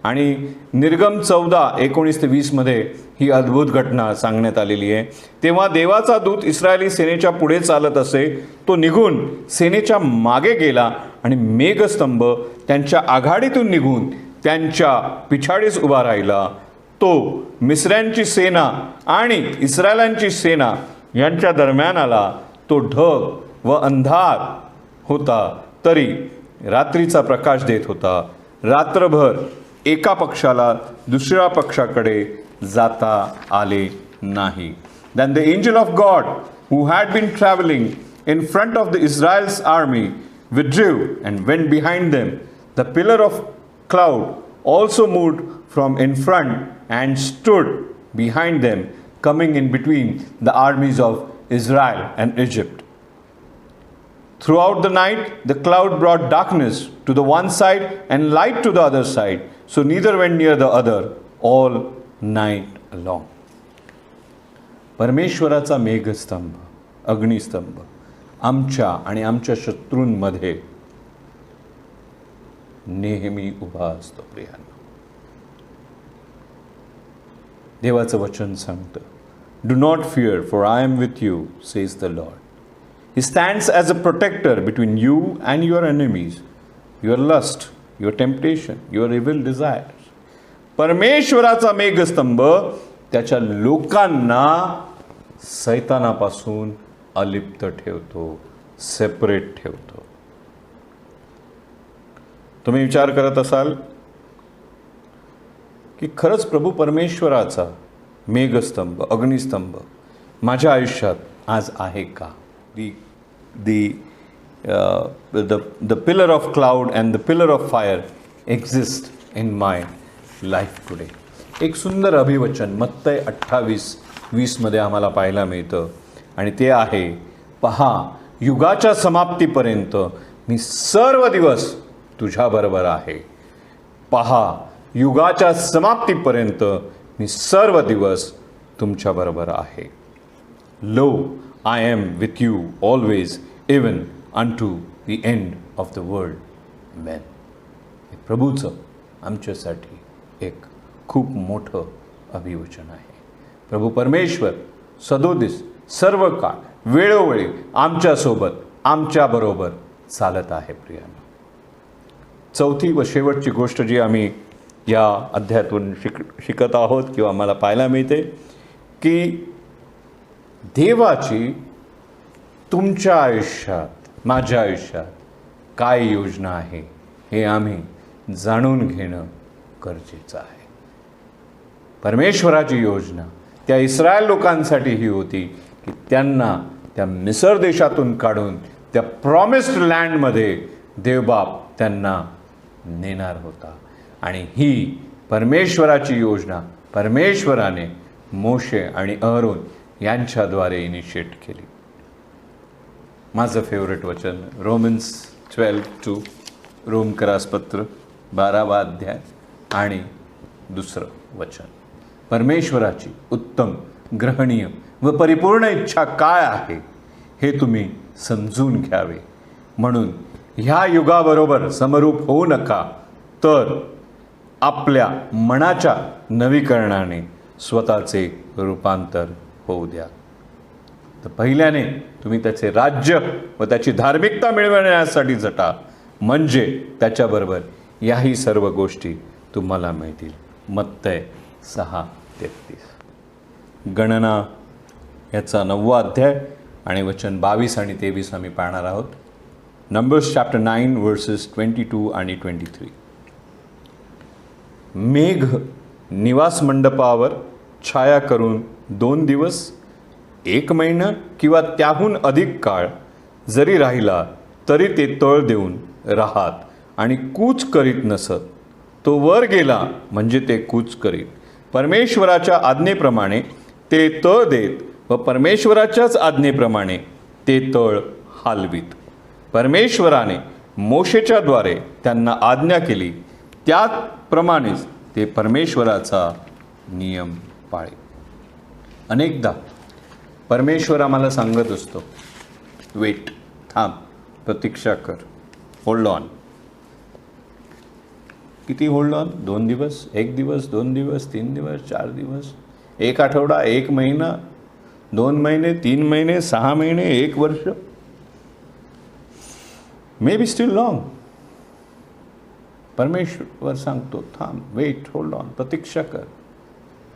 S3: आणि निर्गम 14:19-20 मध्ये ही अद्भुत घटना सांगण्यात आलेली आहे. तेव्हा देवाचा दूत इस्रायली सेनेच्या पुढे चालत असे, तो निघून सेनेच्या मागे गेला आणि मेघस्तंभ त्यांच्या आघाडीतून निघून त्यांच्या पिछाडीस उभा राहिला. तो मिस्र्यांची सेना आणि इस्रायलांची सेना यांच्या दरम्यान आला. तो ढग व अंधार होता, तरी रात्रीचा प्रकाश देत होता. रात्रभर एका पक्षाला दुसऱ्या पक्षाकडे जाता आले नाही. Then the angel of God, who had been traveling in front of the Israel's army, withdrew and went behind them. The pillar of cloud also moved from in front and stood behind them, coming in between the armies of Israel and Egypt. Throughout the night, the cloud brought darkness to the one side and light to the other side, so neither went near the other all night long. परमेश्वराचा मेघस्तंभ, अग्निस्तंभ आमच्या आणि आमच्या शत्रूंमध्ये नेहमी उभा असतो. प्रियांनो, देवाचं वचन सांगतं, do not fear for I am with you says the Lord. He stands as a protector between you and your enemies, your lust, your temptation, your evil desires. परमेश्वराचा मेघस्तंभ त्याच्या लोकांना सैतानापासून अलिप्त ठेवतो, सेपरेट ठेवतो. तुम्ही विचार करत असाल की खरंच प्रभू परमेश्वराचा मेघस्तंभ, अग्निस्तंभ माझ्या आयुष्यात आज आहे का? The pillar of cloud and the pillar of fire exist in my life today. एक सुंदर अभिवचन मत्तय 28:20 मध्ये आम्हाला पाहायला मिळतं आणि ते आहे, पहा युगाच्या समाप्तीपर्यंत मी सर्व दिवस तुझ्याबरोबर आहे. पहा युगाच्या समाप्तीपर्यंत मी सर्व दिवस तुमच्याबरोबर आहे. Low I am with you always even unto the end of the world. Man, हे प्रभूचं आमच्यासाठी एक खूप मोठं अभिवचन आहे. प्रभू परमेश्वर सदोदिस सर्व काळ वेळोवेळी आमच्यासोबत आमच्याबरोबर चालत आहे. प्रियांनो, चौथी व शेवटची गोष्ट जी आम्ही या अध्यायातून शिकत आहोत किंवा आम्हाला पाहायला मिळते की देवाची तुमच्या आयुष्यात, माझ्या आयुष्यात काय योजना आहे हे आम्ही जाणून घेणं गरजेचं आहे. परमेश्वराची योजना त्या इस्रायल लोकांसाठी ही होती की त्यांना त्या मिसर देशातून काढून त्या प्रॉमिस्ड लँडमध्ये देवबाप त्यांना नेणार होता. आणि ही परमेश्वराची योजना परमेश्वराने मोशे आणि अहरोन यांच्याद्वारे इनिशिएट केली. माझं फेवरेट वचन रोमन्स 12:2, रोमकरासपत्र 12वा अध्याय आणि 2रं वचन. परमेश्वराची उत्तम, ग्रहणीय व परिपूर्ण इच्छा काय आहे हे तुम्ही समजून घ्यावे, म्हणून ह्या युगाबरोबर समरूप होऊ नका, तर आपल्या मनाच्या नवीकरणाने स्वतःचे रूपांतर होऊ द्या. तर पहिल्याने तुम्ही त्याचे राज्य व त्याची धार्मिकता मिळवण्यासाठी झटा, म्हणजे त्याच्याबरोबर याही सर्व गोष्टी तुम्हाला मिळतील. मत्तय 6:33. गणना याचा 9वा अध्याय आणि वचन 22 आणि 23 आम्ही पाहणार आहोत. नंबर्स चॅप्टर 9 वर्सेस 22 आणि 23. मेघ निवास मंडपावर छाया करून 2 दिवस, 1 महिना किंवा त्याहून अधिक काळ जरी राहिला तरी ते तळ देऊन राहत आणि कूच करीत नसत. तो वर गेला म्हणजे ते कूच करीत. परमेश्वराच्या आज्ञेप्रमाणे ते तळ देत व परमेश्वराच्याच आज्ञेप्रमाणे ते तळ हालवीत. परमेश्वराने मोशेच्याद्वारे त्यांना आज्ञा केली, त्याप्रमाणेच ते परमेश्वराचा नियम पाळे. अनेकदा परमेश्वर आम्हाला सांगत असतो, वेट, थांब, प्रतीक्षा कर, होल्ड ऑन. किती होल्ड ऑन? 2 दिवस, 1 दिवस, 2 दिवस, 3 दिवस, 4 दिवस, 1 आठवडा, 1 महिना, 2 महिने, 3 महिने, 6 महिने, 1 वर्ष, मे बी स्टील लॉंग. परमेश्वर सांगतो, थांब, वेट, होल्ड ऑन, प्रतीक्षा कर.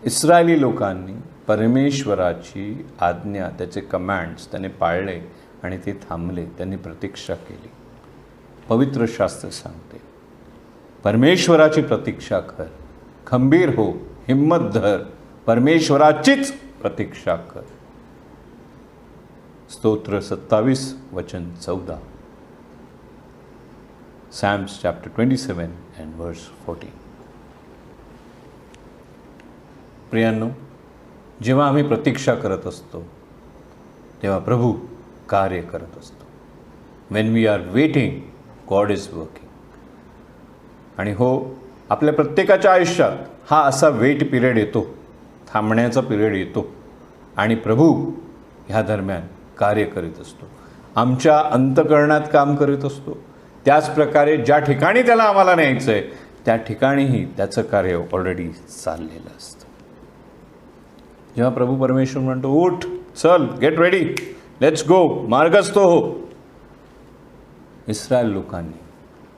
S3: इस्रायली लोकांनी परमेश्वराची आज्ञा, त्याचे कमांड्स त्याने पाळले आणि ते थांबले, त्यांनी प्रतीक्षा केली. पवित्र शास्त्र सांगते, परमेश्वराची प्रतीक्षा कर, खंबीर हो, हिम्मत धर, परमेश्वराचीच प्रतीक्षा कर. स्तोत्र 27 वचन 14. Psalms chapter 27 and verse 14. प्रियांनो, जेव्हा आम्ही प्रतीक्षा करत असतो तेव्हा प्रभू कार्य करत असतो. Wien we R waiting, God is working. आणि हो, आपल्या प्रत्येकाच्या आयुष्यात हा असा वेट पिरियड येतो, थांबण्याचा पिरियड येतो, आणि प्रभू ह्या दरम्यान कार्य करीत असतो, आमच्या अंतःकरणात काम करीत असतो. त्याचप्रकारे ज्या ठिकाणी त्याला आम्हाला न्यायचं आहे त्या ठिकाणीही त्याचं कार्य ऑलरेडी चाललेलं असतं. जेव्हा प्रभू परमेश्वर म्हणतो, उठ, चल, गेट रेडी, लेट्स गो, मार्गस्थ हो, इस्रायल लोकांनी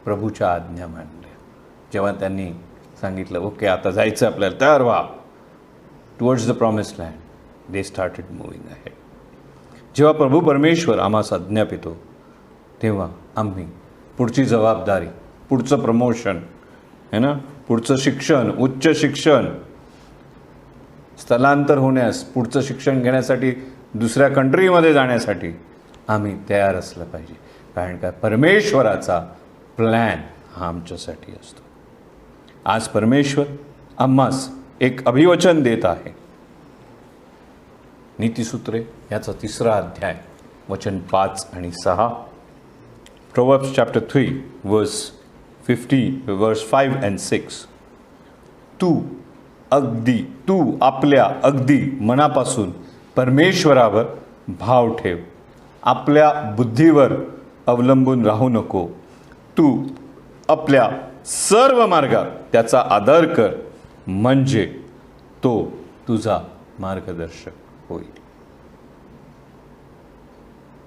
S3: प्रभूच्या आज्ञा मानल्या. जेव्हा त्यांनी सांगितलं, ओके, आता जायचं आपल्याला, तयार व्हा, towards the promise land, they started moving ahead. जेव्हा प्रभू परमेश्वर आम्हास आज्ञापितो तेव्हा आम्ही पुढची जबाबदारी, पुढचं प्रमोशन है ना, पुढचं शिक्षण, उच्च शिक्षण, स्थलांतर होण्यास, पुढचं शिक्षण घेण्यासाठी दुसऱ्या कंट्रीमध्ये जाण्यासाठी आम्ही तयार असलं पाहिजे. कारण का, परमेश्वराचा प्लॅन हा आमच्यासाठी असतो. आज परमेश्वर आम्हास एक अभिवचन देत आहे. नीतिसूत्रे याचा 3रा अध्याय वचन 5 आणि 6. Proverbs chapter 3 verse 5 and 6. तू आपल्या अगदी मनापासून परमेश्वरावर भाव ठेव. आपल्या बुद्धीवर अवलंबून राहू नको. तू आपल्या सर्व मार्गात त्याचा आदर कर, म्हणजे तो तुझा मार्गदर्शक होईल.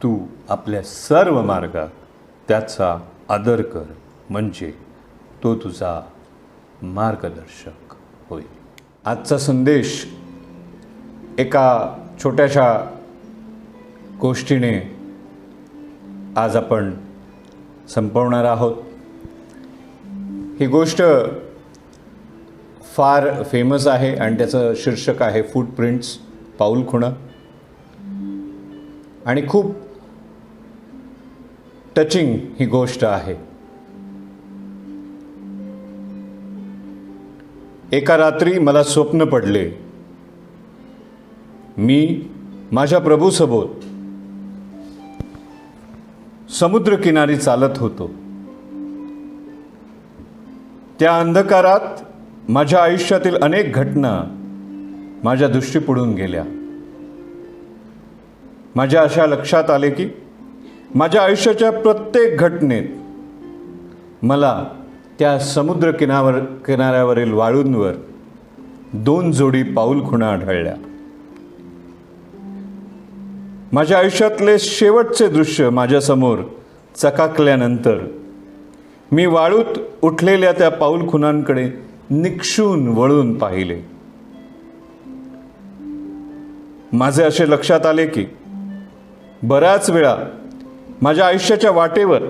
S3: तू आपल्या सर्व मार्गात त्याचा आदर कर, म्हणजे तो तुझा मार्गदर्शक होईल. आजचा संदेश एका छोट्याशा गोष्टीने आज आपण संपवणार आहोत. ही गोष्ट फार फेमस आहे आणि त्याचं शीर्षक आहे फूटप्रिंट्स, पाऊलखुणा, आणि खूप टचिंग ही गोष्ट आहे. एका रात्री मला स्वप्न पडले. मी माझ्या प्रभूसोबत समुद्रकिनारी चालत होतो. त्या अंधकारात माझ्या आयुष्यातील अनेक घटना माझ्या दृष्टीपुढून गेल्या. माझ्या अशा लक्षात आले की माझ्या आयुष्याच्या प्रत्येक घटनेत मला त्या किनाऱ्यावरील वाळूंवर 2 जोडी पाऊलखुणा आढळल्या. माझ्या आयुष्यातले शेवटचे दृश्य माझ्यासमोर चकाकल्यानंतर मी वाळूत उठलेल्या त्या पाऊलखुणांकडे निक्षून वळून पाहिले. माझे असे लक्षात आले की बऱ्याच वेळा माझ्या आयुष्याच्या वाटेवर,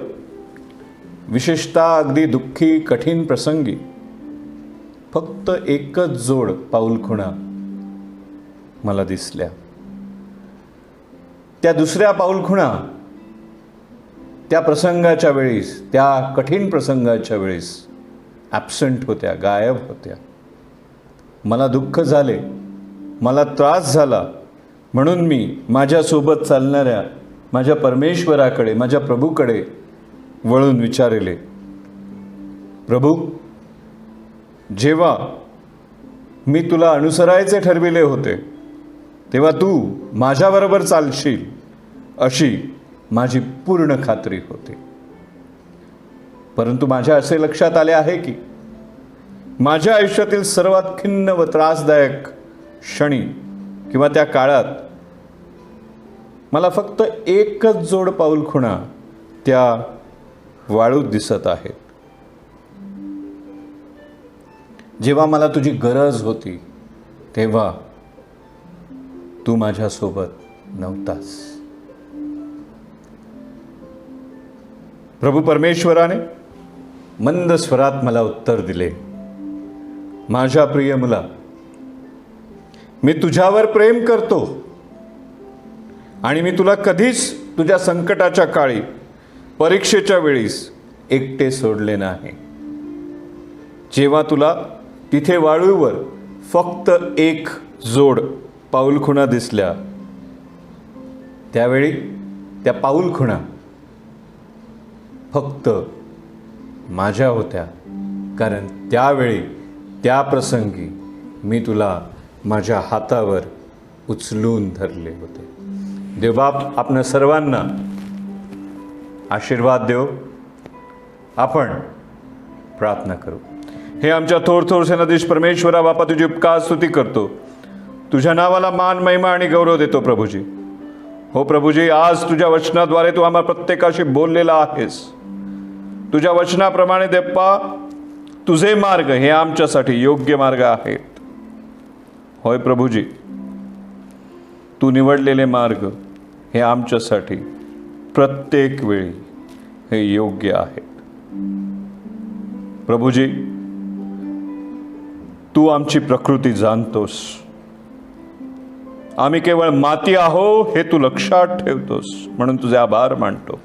S3: विशेषतः अगदी दुःखी कठीण प्रसंगी, फक्त एकच जोड पाऊलखुणा मला दिसल्या. त्या दुसऱ्या पाऊलखुणा त्या प्रसंगाच्या वेळेस, त्या कठीण प्रसंगाच्या वेळेस ॲब्सेंट होत्या, गायब होत्या. मला दुःख झाले, मला त्रास झाला, म्हणून मी माझ्यासोबत चालणाऱ्या माझ्या परमेश्वराकडे, माझ्या प्रभूकडे वळून विचारले, प्रभू, जेव्हा मी तुला अनुसरायचे ठरविले होते तेव्हा तू माझ्याबरोबर चालशील अशी माझी पूर्ण खात्री होती. परंतु माझ्या असे लक्षात आले आहे की माझ्या आयुष्यातील सर्वात खिन्न व त्रासदायक क्षणी किंवा त्या काळात मला फक्त एकच जोड पाऊलखुणा त्या वाळूत दिसत आहेत. जेव्हा मला तुझी गरज होती तेव्हा तू माझ्यासोबत नव्हतास. प्रभू परमेश्वराने मंद स्वरात मला उत्तर दिले, माझ्या प्रिय मुला, मी तुझ्यावर प्रेम करतो आणि मी तुला कधीच तुझ्या संकटाच्या काळी, परीक्षेच्या वेळीस एकटे सोडले नाही. जेव्हा तुला तिथे वाळूवर फक्त एक जोड पाऊलखुणा दिसल्या, त्यावेळी त्या पाऊलखुणा फक्त माझ्या होत्या, कारण त्यावेळी त्या प्रसंगी मी तुला माझ्या हातावर उचलून धरले होते. देवबाप आपणा सर्वांना आशीर्वाद देव. आपण प्रार्थना करू. हे आमच्या थोर सेनाधीश परमेश्वरा बापा, तुझी उपकार स्तुती करतो. तुझ्या नावाला मान, महिमा आणि गौरव देतो प्रभूजी. हो प्रभूजी, आज तुझ्या वचनाद्वारे तू आम्हा प्रत्येकाशी बोललेला आहेस. तुझ्या वचनाप्रमाणे देप्पा, तुझे मार्ग हे आमच्यासाठी योग्य मार्ग आहेत. होय प्रभूजी, तू निवडलेले मार्ग हे आमच्यासाठी प्रत्येक वेळी हे योग्य आहेत. प्रभूजी, तू आमची प्रकृती जाणतोस. आम्ही केवळ माती आहो हे तू लक्षात ठेवतोस, म्हणून तुझे आभार मानतो.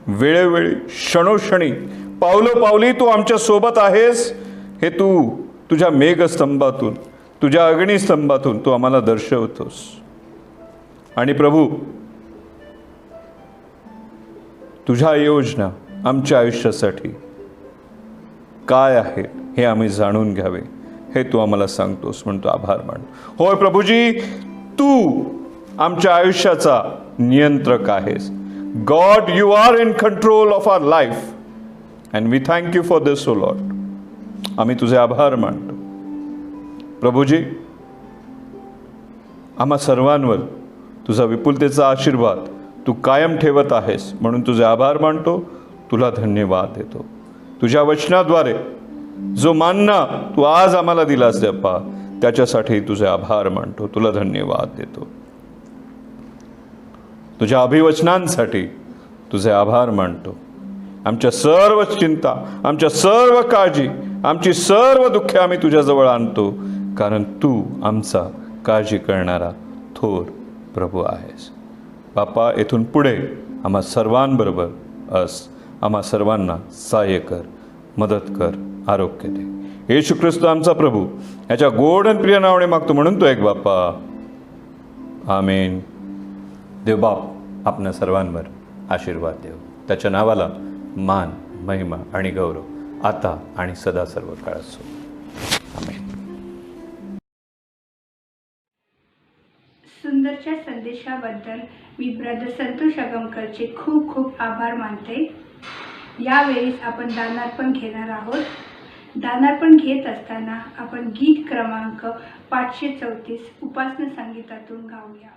S3: वेळोवेळी, क्षणोक्षणी, पावलोपावली तू आमच्या सोबत आहेस हे तू तुझ्या मेघस्तंभातून, तुझ्या अग्निस्तंभातून तू आम्हाला दर्शवतोस. आणि प्रभू, तुझ्या योजना आमच्या आयुष्यासाठी काय आहे हे आम्ही जाणून घ्यावे हे तू आम्हाला सांगतोस, म्हणून तू आभार मान. होय प्रभूजी, तू आमच्या आयुष्याचा नियंत्रक आहेस. God, you are in control of our life and we thank you for this, O Lord. आम्ही तुझे आभार मानतो. प्रभूजी, आम्हा सर्वांवर तुझा विपुलतेचा आशीर्वाद तू कायम ठेवत आहेस, म्हणून तुझे आभार मानतो. तुला धन्यवाद देतो. तुझ्या वचनाद्वारे जो मानना तू आज आम्हाला दिलास देप्पा, त्याच्यासाठी तुझे आभार मानतो. तुला धन्यवाद देतो. तुझ्या अभिवचनांसाठी तुझे आभार मानतो. आमच्या सर्व चिंता, आमच्या सर्व काळजी, आमची सर्व दुःखे आम्ही तुझ्याजवळ आणतो, कारण तू आमचा काळजी करणारा थोर प्रभू आहेस. बापा, येथून पुढे आम्हा सर्वांबरोबर अस. आम्हा सर्वांना सहाय्य कर, मदत कर, आरोग्य दे. येशू ख्रिस्त आमचा प्रभू याच्या गोड आणि प्रिय नावाने मागतो, म्हणून तो एक बाप्पा. आमेन. देवबाप आपणा सर्वांवर आशीर्वाद देव. त्याच्या नावाला मान, महिमा आणि गौरव आता आणि सदा सर्व काळ असो. आमेन.
S1: सुंदरच्या संदेशाबद्दल मी ब्रदर संतोष अगमकरचे खूप खूप आभार मानते. यावेळेस आपण दानार्पण घेणार आहोत. दानार्पण घेत असताना आपण गीत क्रमांक 534 उपासना संगीतातून गाऊया.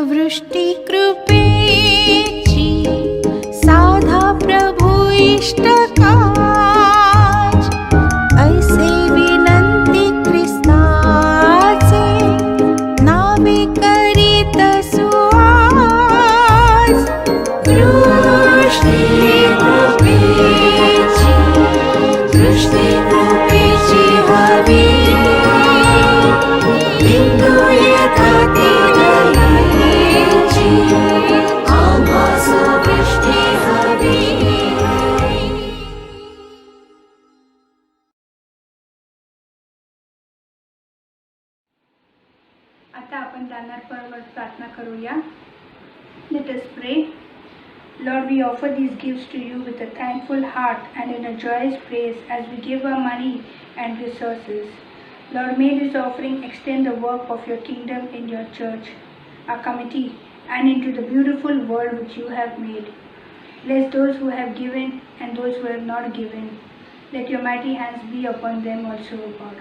S5: वृष्टी कृपेची साधा प्रभु इष्ट काज ऐसे विनंती ख्रिस्ताचे नावे करीत सुआज वृष्टी कृपेची हवी बिंदू येतात दयेची आम्हास वृष्टी हवी.
S1: आता आपण दानार पर्वत प्रार्थना करूया. Let us pray. Lord, we offer these gifts to you with a thankful heart and in a joyous praise as we give our money and resources. Lord, may this offering extend the work of your kingdom in your church, our committee, and into the beautiful world which you have made. Bless those who have given and those who have not given. Let your mighty hands be upon them also, O God.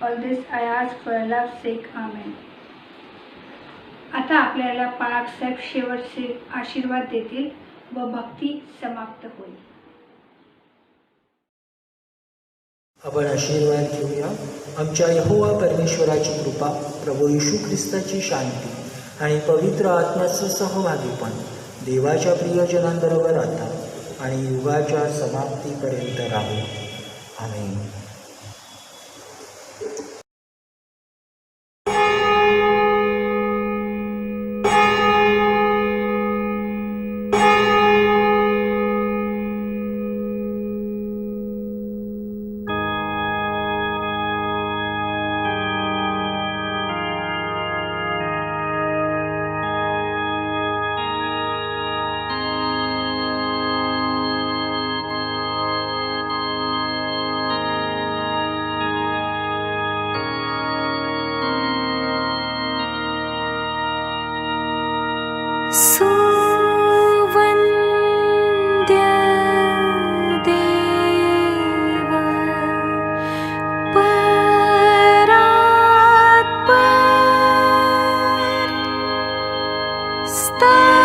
S1: All this I ask for Allah's sake. Amen. आता आपल्याला पाळक साहेब शेवटचे आशीर्वाद देतील व भक्ती समाप्त होईल.
S6: आपण आशीर्वाद घेऊया. आमच्या यहोवा परमेश्वराची कृपा, प्रभू येशू ख्रिस्ताची शांती आणि पवित्र आत्म्याचं सहभागीपण देवाच्या प्रियजनांबरोबर आता आणि युगाच्या समाप्तीपर्यंत राहू. आमेन.
S5: सुवन्द्य देव परात्पर स्तव